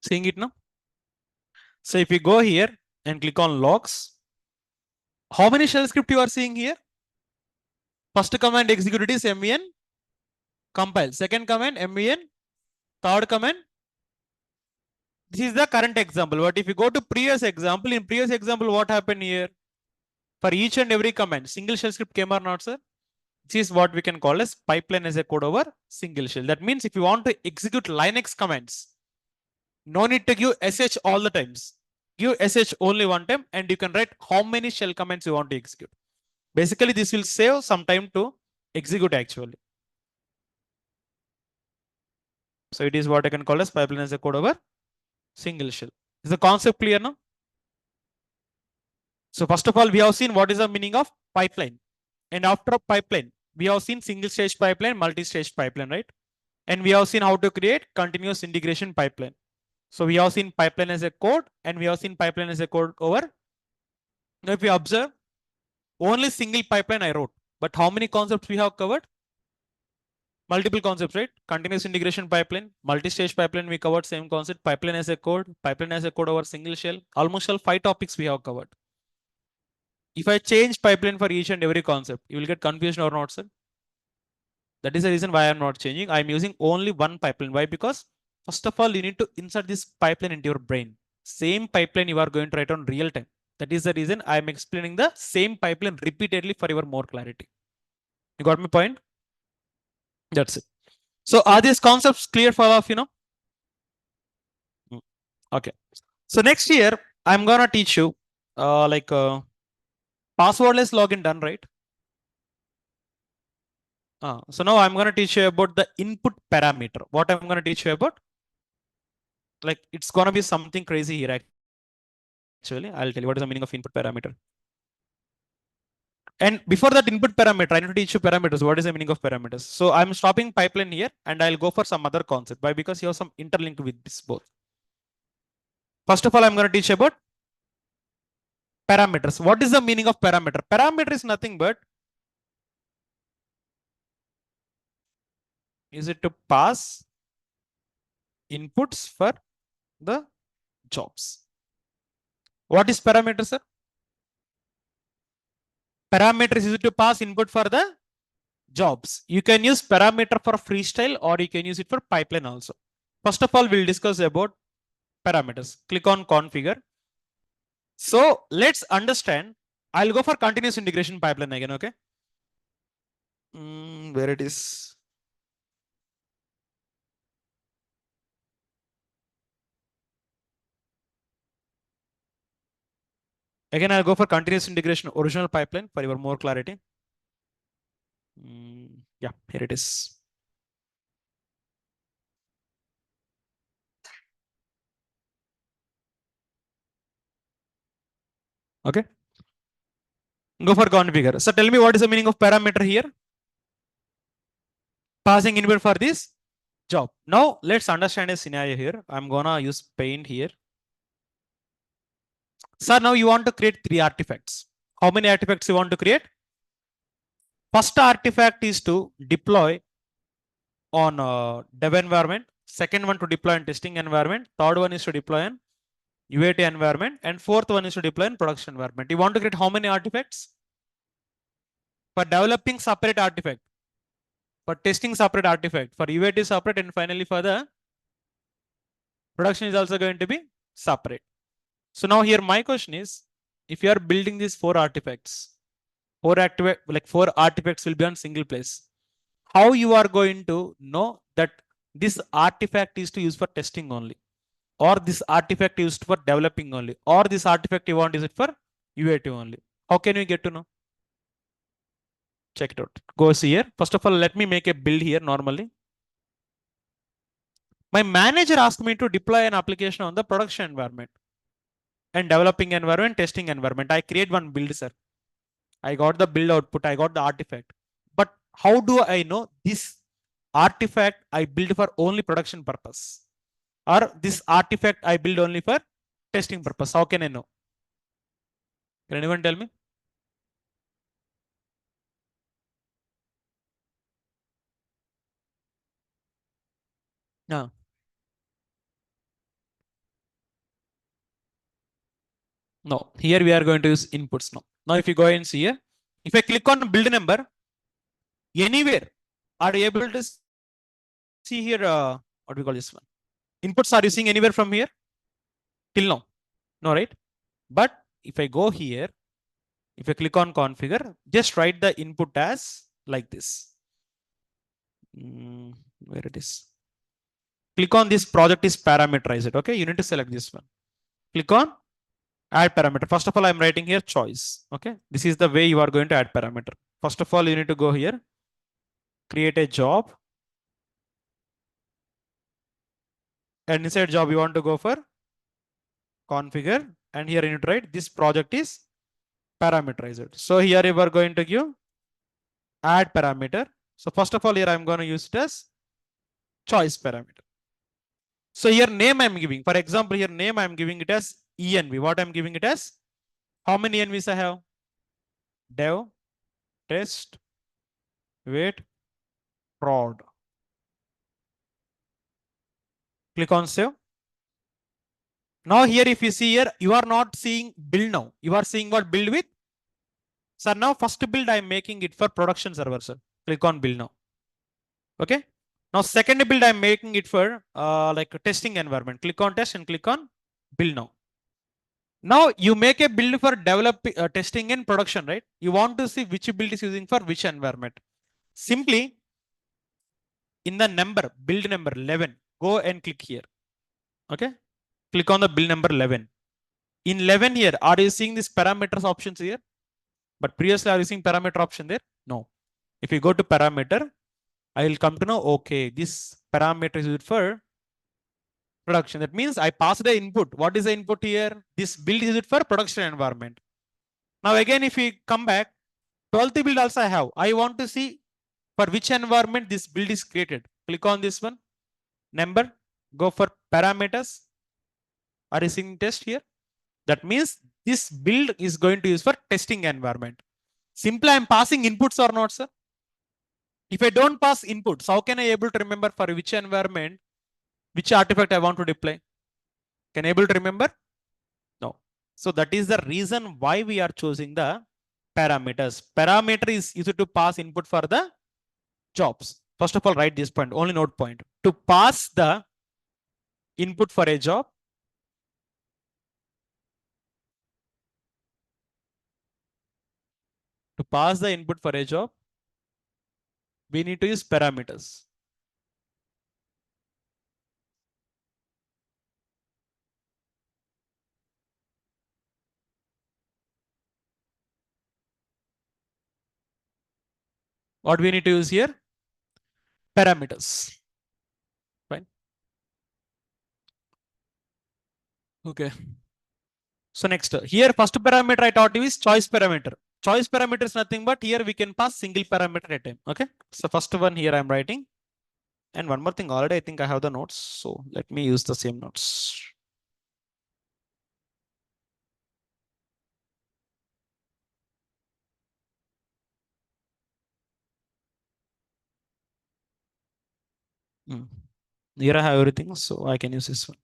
S1: Seeing it now? So if you go here and click on logs, how many shell script you are seeing here? First command executed is MVN compile. Second command MVN. Third command. This is the current example. But if you go to previous example, in previous example, what happened here? For each and every command, single shell script came or not, sir? This is what we can call as pipeline as a code over single shell. That means if you want to execute Linux commands, no need to give sh all the times. Give sh only one time and you can write how many shell commands you want to execute. Basically, this will save some time to execute actually. So it is what I can call as pipeline as a code over single shell. Is the concept clear now? So first of all, we have seen what is the meaning of pipeline. And after pipeline, we have seen single stage pipeline, multi-stage pipeline, right? And we have seen how to create continuous integration pipeline. So we have seen pipeline as a code and we have seen pipeline as a code over. Now if you observe, only single pipeline I wrote. But how many concepts we have covered? Multiple concepts, right? Continuous integration pipeline, multi-stage pipeline, we covered same concept. Pipeline as a code over single shell. Almost all 5 topics we have covered. If I change pipeline for each and every concept, you will get confusion or not, sir? That is the reason why I'm not changing. I'm using only one pipeline. Why? Because first of all, you need to insert this pipeline into your brain. Same pipeline you are going to write on real time. That is the reason I'm explaining the same pipeline repeatedly for your more clarity. You got my point? That's it. So are these concepts clear for all of you know? Okay. So next year, I'm gonna teach you passwordless login done, right? So now I'm gonna teach you about the input parameter. What I'm gonna teach you about? Like it's gonna be something crazy here. Actually, I'll tell you what is the meaning of input parameter. And before that input parameter, I need to teach you parameters. What is the meaning of parameters? So I'm stopping pipeline here and I'll go for some other concept. Why? Because you have some interlink with this both. First of all, I'm going to teach about parameters. What is the meaning of parameter? Parameter is nothing but is it to pass inputs for the jobs. What is parameter, sir? Parameters is to pass input for the jobs. You can use parameter for freestyle or you can use it for pipeline also. First of all, we'll discuss about parameters. Click on configure. So let's understand. I'll go for continuous integration pipeline again, okay? Where it is. Again, I'll go for continuous integration original pipeline for your more clarity. Yeah, here it is. Okay. Go for configure. So tell me what is the meaning of parameter here? Passing input for this job. Now let's understand a scenario here. I'm gonna use paint here. So now you want to create 3 artifacts. How many artifacts you want to create? First artifact is to deploy on dev environment. Second one to deploy in testing environment. Third one is to deploy in UAT environment. And fourth one is to deploy in production environment. You want to create how many artifacts? For developing separate artifact. For testing separate artifact. For UAT separate. And finally for the production is also going to be separate. So now here my question is, if you are building these 4 artifacts, 4 artifacts will be on single place. How you are going to know that this artifact is to use for testing only, or this artifact used for developing only, or this artifact you want is it for UAT only? How can you get to know? Check it out. Go see here. First of all, let me make a build here normally. My manager asked me to deploy an application on the production environment and developing environment, testing environment. I create one build, sir. I got the build output. I got the artifact. But how do I know this artifact I build for only production purpose? Or this artifact I build only for testing purpose? How can I know? Can anyone tell me? No. No. Here we are going to use inputs now. Now if you go and see here, if I click on build number, anywhere are you able to see here what do we call this one? Inputs are you seeing anywhere from here? Till now. No, right? But if I go here, if I click on configure, just write the input as like this. Where it is? Click on this project is parameterized. Okay, you need to select this one. Click on add parameter. First of all, I'm writing here choice. Okay, this is the way you are going to add parameter. First of all, you need to go here, create a job, and inside job you want to go for configure, and here you need to write this project is parameterized. So here you are going to give add parameter. So first of all, here I'm going to use it as choice parameter. So here name I'm giving. For example, here name I'm giving it as ENV. What I'm giving it as? How many ENVs I have? Dev, test, wait, prod. Click on save. Now here if you see here, you are not seeing build now. You are seeing what build with? So now first build I'm making it for production server, sir. Click on build now. Okay. Now second build I'm making it for like a testing environment. Click on test and click on build now. Now you make a build for developing testing and production, right? You want to see which build is using for which environment. Simply in the number, build number 11, go and click here. Okay. Click on the build number 11. In 11 here, are you seeing this parameters options here? But previously, are you seeing parameter option there? No. If you go to parameter, I will come to know, okay, this parameter is used for production. That means I pass the input. What is the input here? This build is it for production environment. Now again, if we come back 12th build also I have. I want to see for which environment this build is created. Click on this one. Number. Go for parameters. Are you seeing test here? That means this build is going to use for testing environment. Simply I'm passing inputs or not, sir? If I don't pass inputs, how can I able to remember for which environment, which artifact I want to deploy? Can I able to remember? No. So that is the reason why we are choosing the parameters. Parameter is used to pass input for the jobs. First of all, write this point, only note point. To pass the input for a job, we need to use parameters. What we need to use here? Parameters. Fine. Okay. So next, here first parameter I taught you is choice parameter. Choice parameter is nothing but here we can pass single parameter at a time. Okay. So first one here I'm writing. And one more thing, already I think I have the notes. So let me use the same notes. Here I have everything, so I can use this one.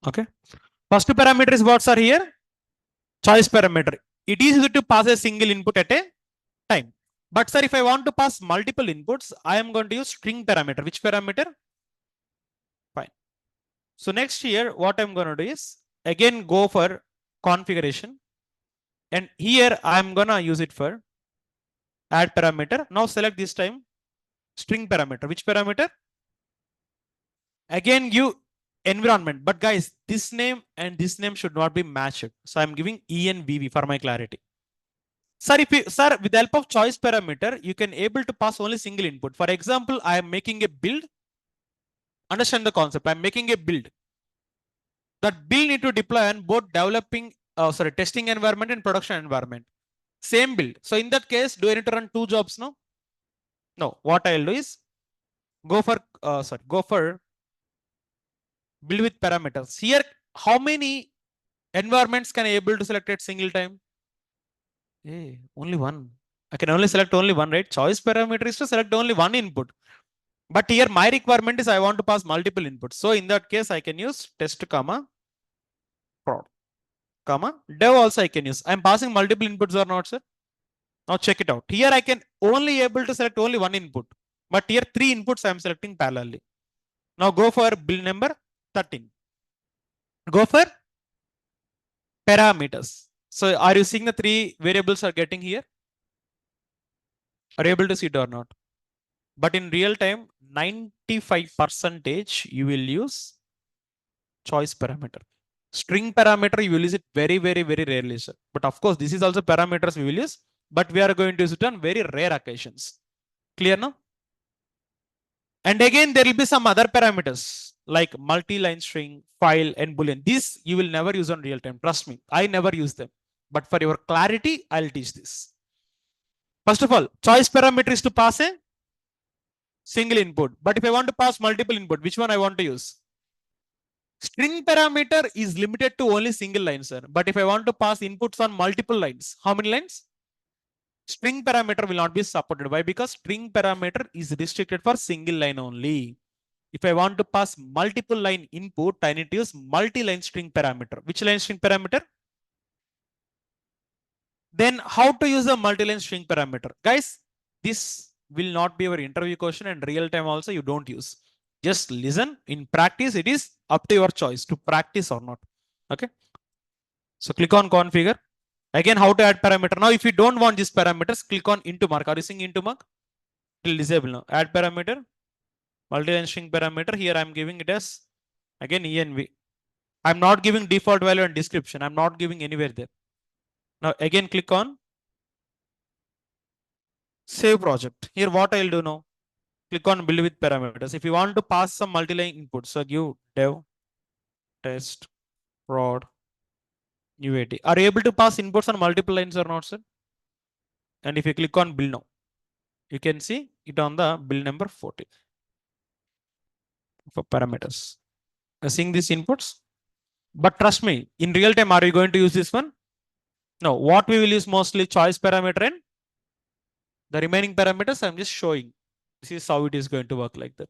S1: Okay. First parameter is what, sir? Here, choice parameter. It is used to pass a single input at a time. But sir, if I want to pass multiple inputs, I am going to use string parameter. Which parameter? Fine. So next here, what I'm going to do is again go for configuration. And here I'm going to use it for add parameter. Now select this time string parameter. Which parameter? Again, give environment. But guys, this name and this name should not be matched. So I'm giving envv for my clarity. Sir, sir, with the help of choice parameter, you can able to pass only single input. For example, I am making a build. Understand the concept. I'm making a build. That build need to deploy on both testing environment and production environment. Same build. So in that case, do I need to run two jobs now? No. What I'll do is go for build with parameters. Here, how many environments can I able to select at single time? Hey, only one. I can only select only one, right? Choice parameter is to select only one input. But here my requirement is I want to pass multiple inputs. So in that case, I can use test comma prod comma dev also I can use. I'm passing multiple inputs or not, sir? Now check it out. Here I can only able to select only one input. But here three inputs I'm selecting parallelly. Now go for build number 13. Go for parameters. So are you seeing the three variables are getting here? Are you able to see it or not? But in real time, 95% you will use choice parameter. String parameter, you will use it very, very, very rarely, sir. But of course, this is also parameters we will use, but we are going to use it on very rare occasions. Clear now? And again, there will be some other parameters like multi-line string, file, and boolean. These you will never use on real time. Trust me, I never use them. But for your clarity, I'll teach this. First of all, choice parameter is to pass a single input. But if I want to pass multiple input, which one I want to use? String parameter is limited to only single line, sir. But if I want to pass inputs on multiple lines, how many lines? String parameter will not be supported. Why? Because string parameter is restricted for single line only. If I want to pass multiple line input, I need to use multi-line string parameter. Which line string parameter? Then how to use a multi-line string parameter? Guys, this will not be our interview question, and real time also you don't use. Just listen. In practice, it is up to your choice to practice or not. Okay. So click on configure. Again, how to add parameter. Now, if you don't want these parameters, click on into mark. Are you seeing into mark? It will disable now. Add parameter. Multi-line string parameter. Here I'm giving it as again env. I'm not giving default value and description. I'm not giving anywhere there. Now again click on save project. Here what I'll do now? click on build with parameters. If you want to pass some multi-line inputs, so give dev, test, prod, UAT. Are you able to pass inputs on multiple lines or not, sir? And if you click on build now, you can see it on the build number 40 for parameters. Seeing these inputs. But trust me, in real time, are you going to use this one? No. What we will use mostly choice parameter and the remaining parameters I'm just showing. This is how it is going to work like that.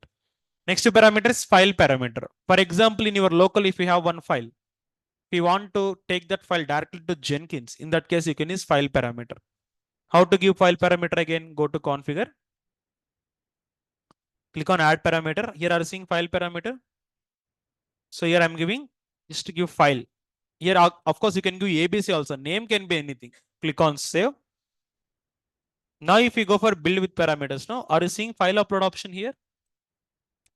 S1: Next parameter is file parameter. For example, in your local, if you have one file, if you want to take that file directly to Jenkins, in that case, you can use file parameter. How to give file parameter again? Go to configure. Click on add parameter. Here are you seeing file parameter. So here I'm giving just to give file. Here, of course, you can give ABC also. Name can be anything. Click on save. Now, if you go for build with parameters, now are you seeing file upload option here?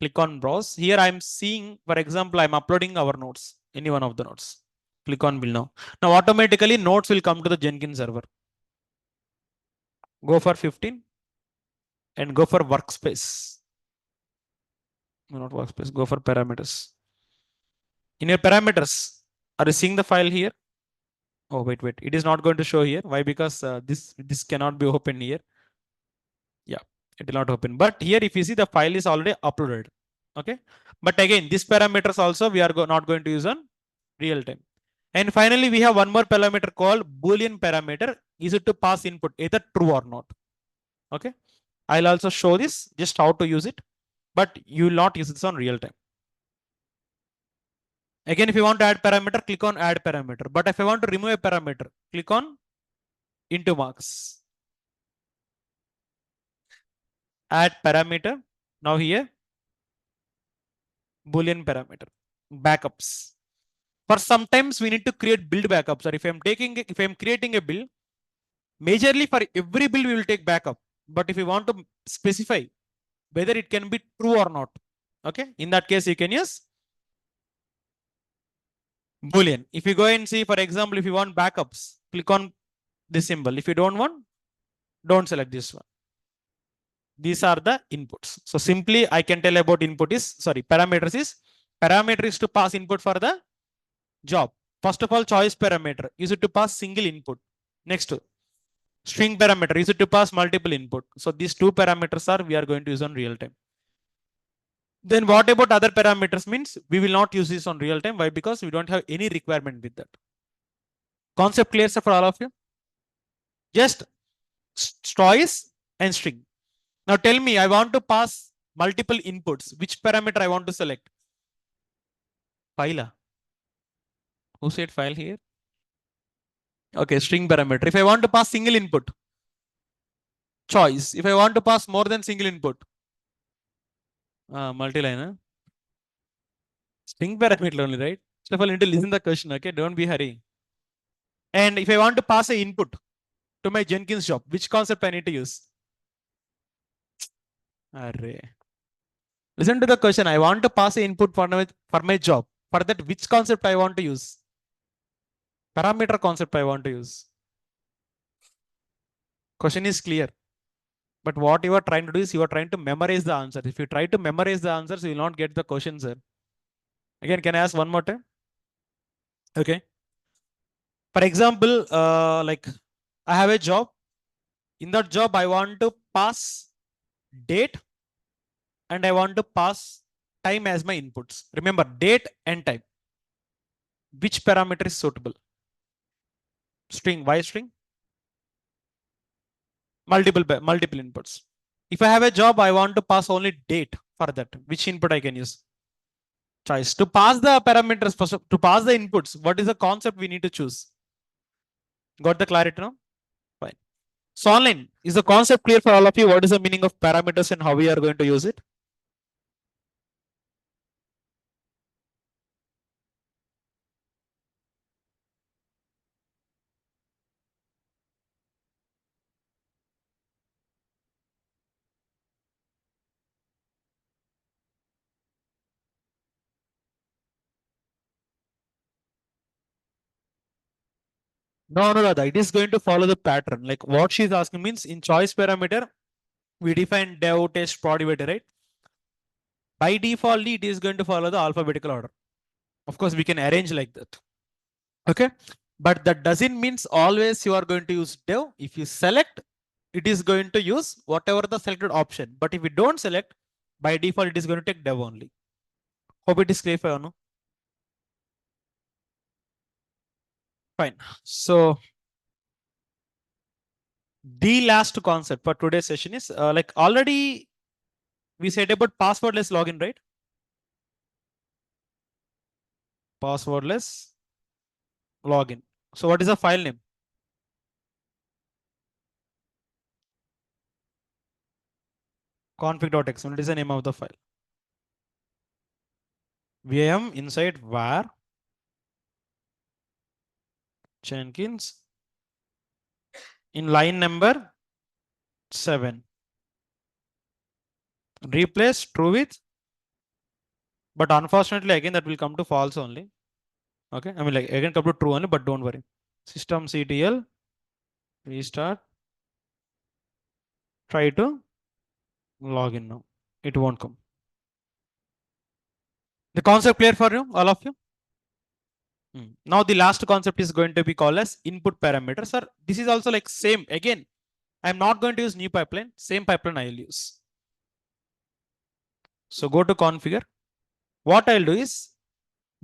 S1: Click on browse. Here I'm seeing, for example, I'm uploading our notes, any one of the notes. Click on build now. Now, automatically notes will come to the Jenkins server. Go for 15 and go for workspace. No, not workspace. Go for parameters. In your parameters, are you seeing the file here? Oh, wait. It is not going to show here. Why? Because this cannot be opened here. Yeah, it will not open. But here, if you see, the file is already uploaded. Okay. But again, these parameters also we are not going to use on real time. And finally, we have one more parameter called Boolean parameter. Is it to pass input either true or not? Okay. I'll also show this just how to use it, but you will not use this on real time. Again, if you want to add parameter, click on add parameter. But if I want to remove a parameter, click on into marks. Add parameter. Now here, Boolean parameter. Backups. For sometimes we need to create build backups. Or if I'm creating a build, majorly for every build we will take backup. But if you want to specify whether it can be true or not, okay, in that case you can use Boolean. If you go and see, for example, if you want backups, click on this symbol. If you don't want, don't select this one. These are the inputs. So simply I can tell about parameters is to pass input for the job. First of all, choice parameter, use it to pass single input. Next, string parameter, use it to pass multiple input. So these two parameters are we are going to use on real time. Then what about other parameters? Means we will not use this on real time. Why? Because we don't have any requirement with that. Concept clear, sir, for all of you? Just choice and string. Now tell me, I want to pass multiple inputs. Which parameter I want to select? File. Who said file here? Okay, string parameter. If I want to pass single input, choice. If I want to pass more than single input, multi-line. Huh? String parameter only, right? First of all, you need to listen the question. Okay, don't be hurry. And if I want to pass a input to my Jenkins job, which concept I need to use? Array. Listen to the question. I want to pass a input for my job. For that, which concept I want to use? Parameter concept I want to use. Question is clear. But what you are trying to do is you are trying to memorize the answer. If you try to memorize the answers, you will not get the question, sir. Again, can I ask one more time? Okay. For example, like I have a job. In that job, I want to pass date and I want to pass time as my inputs. Remember, date and time. Which parameter is suitable? String. Why string? Multiple inputs. If I have a job, I want to pass only date for that. Which input I can use? Choice. To pass the parameters, to pass the inputs, what is the concept we need to choose? Got the clarity now? Fine. So online, is the concept clear for all of you? What is the meaning of parameters and how we are going to use it? No, Radha, it is going to follow the pattern. Like what she's asking means in choice parameter, We define dev, test, prod, evaluate, right? By default, it is going to follow the alphabetical order. Of course, we can arrange like that. Okay. But that doesn't means always you are going to use dev. If you select, it is going to use whatever the selected option. But if you don't select, by default, it is going to take dev only. Hope it is clear for you. No? Fine. So the last concept for today's session is like already we said about passwordless login, right? Passwordless login. So what is the file name? Config.xml. It is the name of the file. VM inside var Jenkins in line number 7. Replace true with, but unfortunately again that will come to false only. Okay, I mean like again come to true only, but don't worry. Systemctl restart. Try to log in now. It won't come. The concept clear for you, all of you? Now the last concept is going to be called as input parameters. Sir, this is also like same. Again, I'm not going to use new pipeline. Same pipeline I'll use. So go to configure. What I'll do is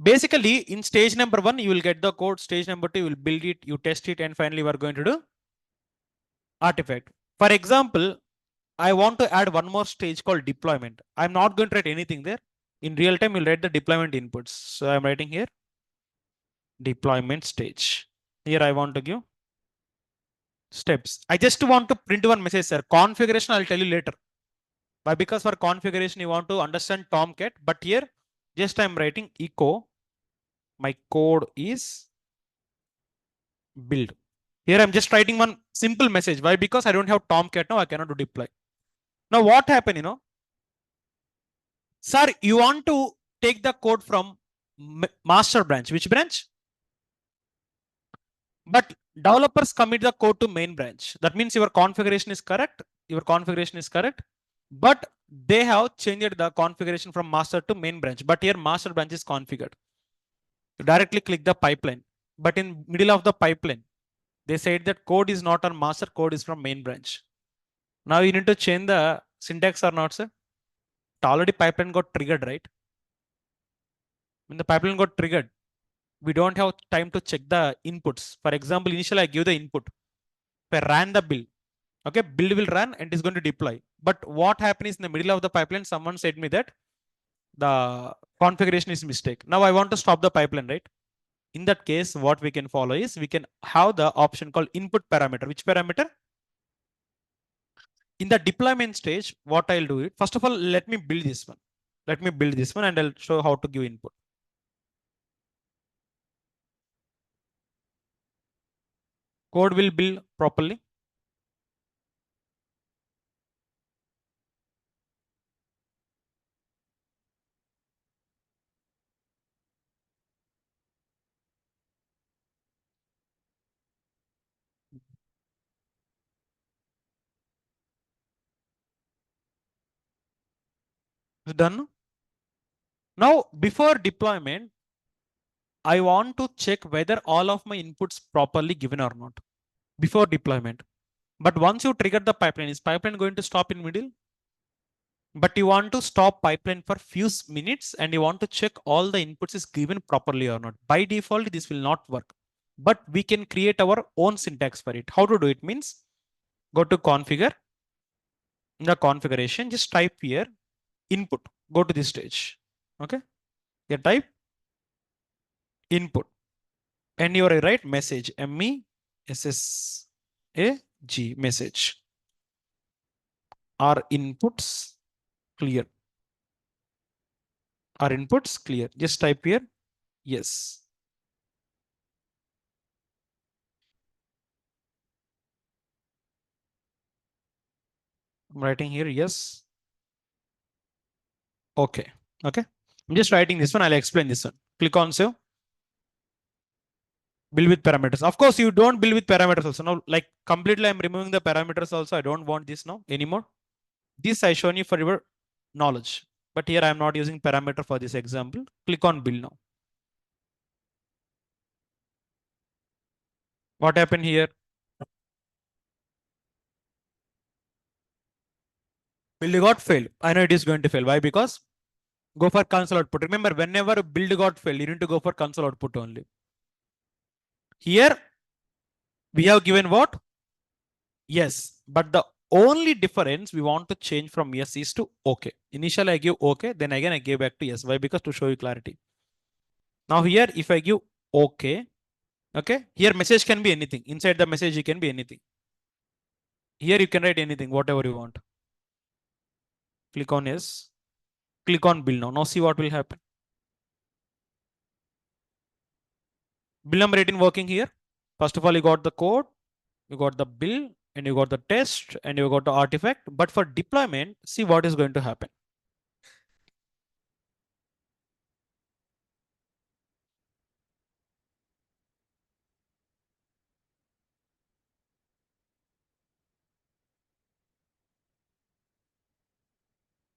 S1: basically in stage number 1, you will get the code. Stage number 2, you will build it, you test it, and finally we're going to do artifact. For example, I want to add one more stage called deployment. I'm not going to write anything there. In real time, you'll write the deployment inputs. So I'm writing here deployment stage. Here I want to give steps. I just want to print one message, sir. Configuration, I'll tell you later. Why? Because for configuration, you want to understand Tomcat. But here, just I'm writing echo. My code is build. Here I'm just writing one simple message. Why? Because I don't have Tomcat now, I cannot do deploy. Now what happened, Sir, you want to take the code from master branch. Which branch? But developers commit the code to main branch. That means your configuration is correct. Your configuration is correct. But they have changed the configuration from master to main branch. But here master branch is configured. You directly click the pipeline. But in middle of the pipeline, they said that code is not on master, code is from main branch. Now you need to change the syntax or not, sir? Already pipeline got triggered, right? When the pipeline got triggered, we don't have time to check the inputs. For example, initially I give the input. If I ran the build, okay, build will run and it is going to deploy. But what happened is in the middle of the pipeline, someone said me that the configuration is mistake. Now I want to stop the pipeline, right? In that case, what we can follow is we can have the option called input parameter. Which parameter? In the deployment stage, what I'll do it. First of all, let me build this one. Let me build this one and I'll show how to give input. Code will build properly. It's done. Now, before deployment, I want to check whether all of my inputs properly given or not before deployment. But once you trigger the pipeline, is pipeline going to stop in middle? But you want to stop pipeline for few minutes and you want to check all the inputs is given properly or not. By default, this will not work. But we can create our own syntax for it. How to do it means go to configure. In the configuration, just type here input. Go to this stage. Okay. Here type input. And you write message MESSAG message. Are inputs clear? Are inputs clear? Just type here yes. I'm writing here yes. Okay. Okay. I'm just writing this one. I'll explain this one. Click on save. Build with parameters. Of course, you don't build with parameters also. Now, like completely, I'm removing the parameters also. I don't want this now anymore. This I shown you for your knowledge. But here I am not using parameter for this example. Click on bill now. What happened here? Build got failed. I know it is going to fail. Why? Because go for console output. Remember, whenever build got failed, you need to go for console output only. Here we have given what? Yes, but the only difference we want to change from yes is to okay. Initially I give okay, then again I give back to yes. Why? Because to show you clarity. Now here, if I give okay, okay, here message can be anything. Inside the message, it can be anything. Here you can write anything, whatever you want. Click on yes. Click on bill now. Now see what will happen. Bill number 18 working here. First of all, you got the code, you got the bill, and you got the test, and you got the artifact. But for deployment, see what is going to happen.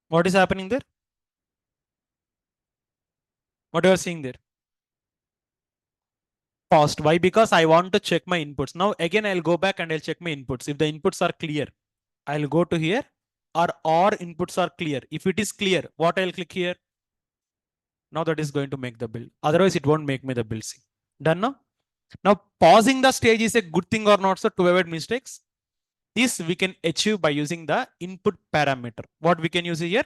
S1: What is happening there? What you are seeing there? Paused. Why? Because I want to check my inputs. Now again, I'll go back and I'll check my inputs. If the inputs are clear, I'll go to here, or all inputs are clear. If it is clear, what I'll click here? Now that is going to make the build. Otherwise, it won't make me the build. See. Done now? Now pausing the stage is a good thing or not, so to avoid mistakes? This we can achieve by using the input parameter. What we can use here?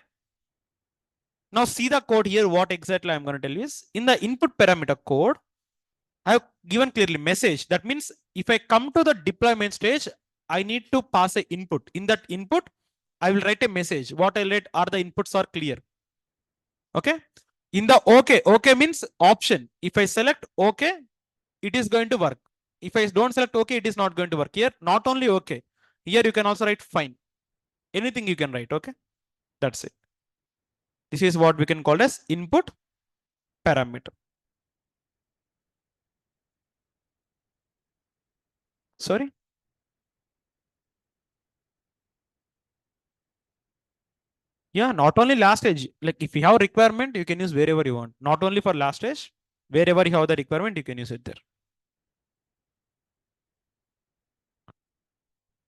S1: Now see the code here, what exactly I'm going to tell you is, in the input parameter code, I have given clearly message. That means if I come to the deployment stage, I need to pass a input. In that input, I will write a message. What I'll write are the inputs are clear. Okay. In the okay, okay means option. If I select okay, it is going to work. If I don't select okay, it is not going to work. Here, not only okay. Here you can also write fine. Anything you can write. Okay. That's it. This is what we can call as input parameter. Sorry. Yeah, not only last stage. Like if you have requirement, you can use wherever you want. Not only for last stage, wherever you have the requirement, you can use it there.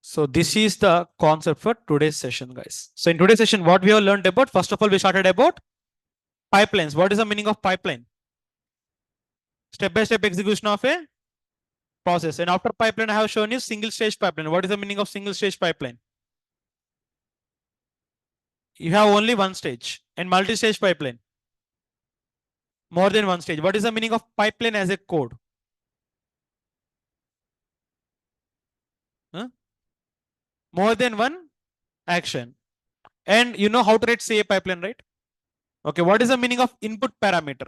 S1: So this is the concept for today's session, guys. So in today's session, what we have learned about, first of all, we started about pipelines. What is the meaning of pipeline? Step-by-step execution of a process. And after pipeline, I have shown you single stage pipeline. What is the meaning of single stage pipeline? You have only one stage. And multi-stage pipeline, more than one stage. What is the meaning of pipeline as a code? Huh? More than one action. And you know how to write say pipeline, right? Okay, what is the meaning of input parameter?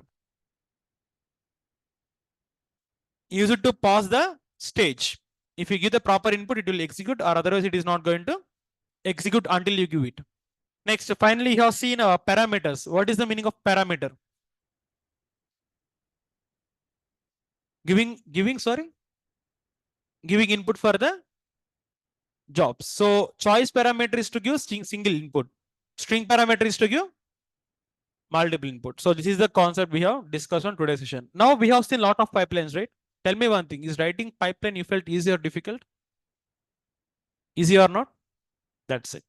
S1: Use it to pause the stage. If you give the proper input, it will execute, or otherwise it is not going to execute until you give it. Next, finally, you have seen parameters. What is the meaning of parameter? Sorry, giving input for the jobs. So choice parameter is to give single input. String parameter is to give multiple input. So this is the concept we have discussed on today's session. Now we have seen a lot of pipelines, right? Tell me one thing, is writing pipeline you felt easy or difficult? Easy or not? That's it.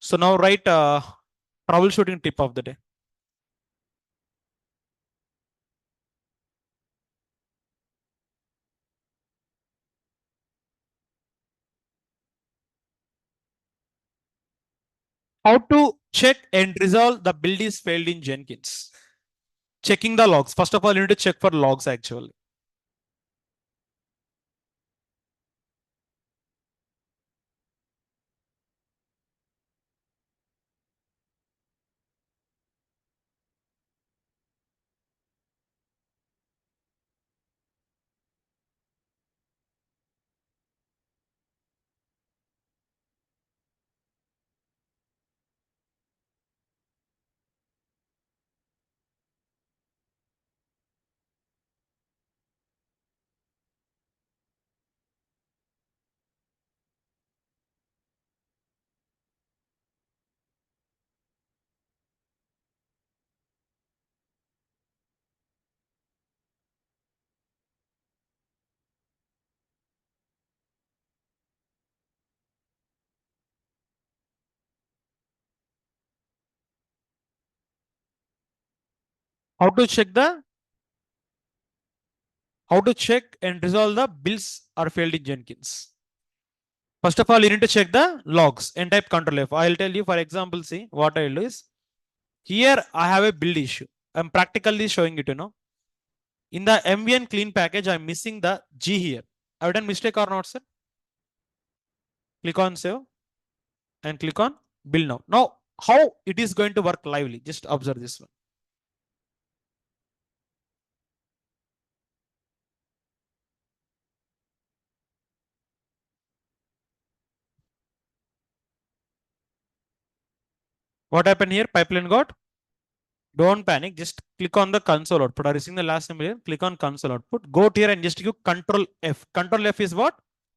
S1: So now write troubleshooting tip of the day. How to check and resolve the build is failed in Jenkins. Checking the logs. First of all, you need to check for logs actually. How to check and resolve the bills are failed in Jenkins. First of all, you need to check the logs and type control F. I'll tell you, for example, see what I'll do is here I have a build issue. I'm practically showing it, In the MVN clean package, I'm missing the G here. I've done mistake or not, sir? Click on save and click on build now. Now, how it is going to work lively? Just observe this one. What happened here? Pipeline got. Don't panic. Just click on the console output. Are you seeing the last symbol here? Click on console output. Go to here and just give Control F. Control F is what?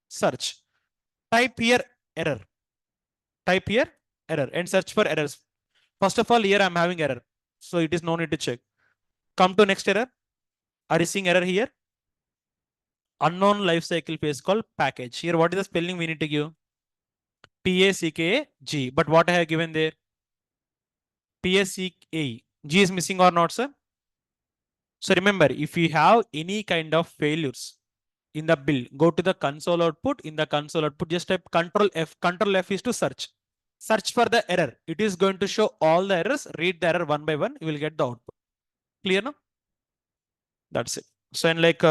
S1: Search. Type here error. Type here error and search for errors. First of all, here I'm having error. So it is no need to check. Come to next error. Are you seeing error here? Unknown lifecycle phase called package. Here, what is the spelling we need to give? P-A-C-K-A-G. But what I have given there? P-A-C-A-E. G is missing or not, sir? So remember, if you have any kind of failures in the build, go to the console output. In the console output, just type Control F. Control F is to search. Search for the error. It is going to show all the errors. Read the error one by one. You will get the output. Clear now? That's it. So, and like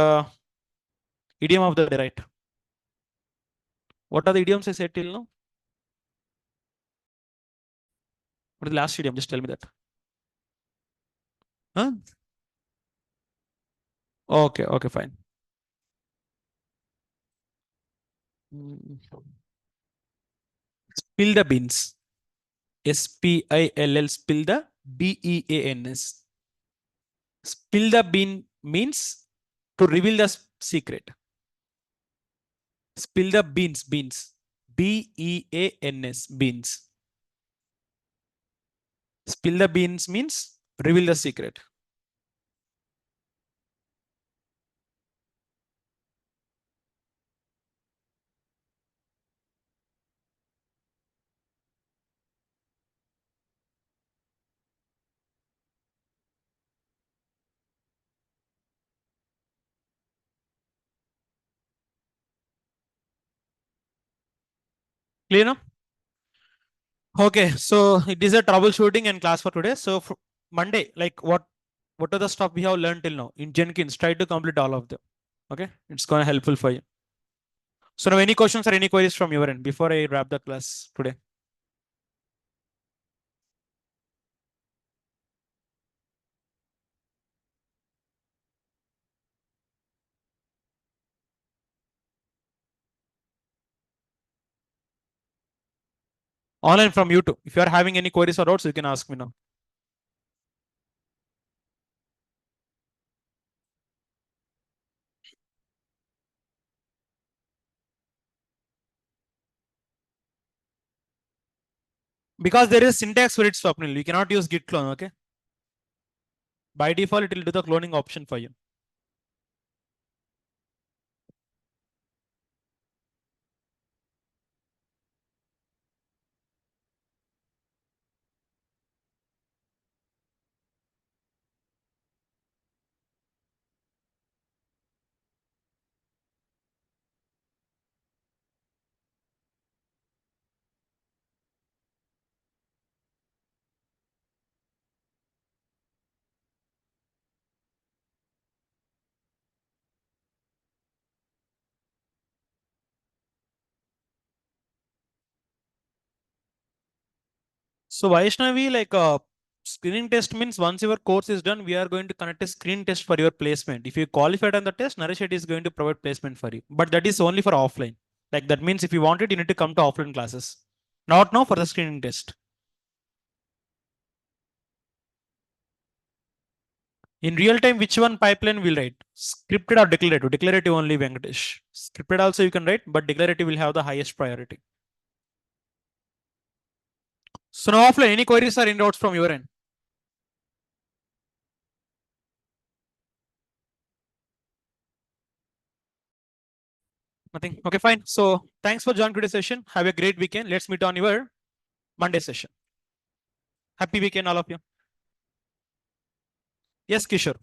S1: idiom of the day, right? What are the idioms I said till now? What is the last idiom? Just tell me that. Huh? Okay, okay, fine. Spill the beans. S-P-I-L-L, spill the B-E-A-N-S. Spill the bean means to reveal the secret. Spill the beans, B-E-A-N-S, beans. Spill the beans means reveal the secret. Clear now? Okay, so it is a troubleshooting and class for today. So for Monday, like what are the stuff we have learned till now in Jenkins? Try to complete all of them. Okay, it's gonna helpful for you. So now any questions or any queries from your end before I wrap the class today? Online from YouTube. If you are having any queries or doubts, you can ask me now. Because there is syntax for it, Swapnil. You cannot use git clone, okay? By default, it will do the cloning option for you. So Vaishnavi, like screening test means once your course is done, we are going to connect a screen test for your placement. If you qualified on the test, Naresh is going to provide placement for you. But that is only for offline. Like that means if you want it, you need to come to offline classes. Not now for the screening test. In real time, which one pipeline will write? Scripted or declarative? Declarative only, Venkatesh. Scripted also you can write, but declarative will have the highest priority. So now offline, any queries or in doubts from your end? Nothing. Okay, fine. So thanks for joining today's session. Have a great weekend. Let's meet on your Monday session. Happy weekend, all of you. Yes, Kishore.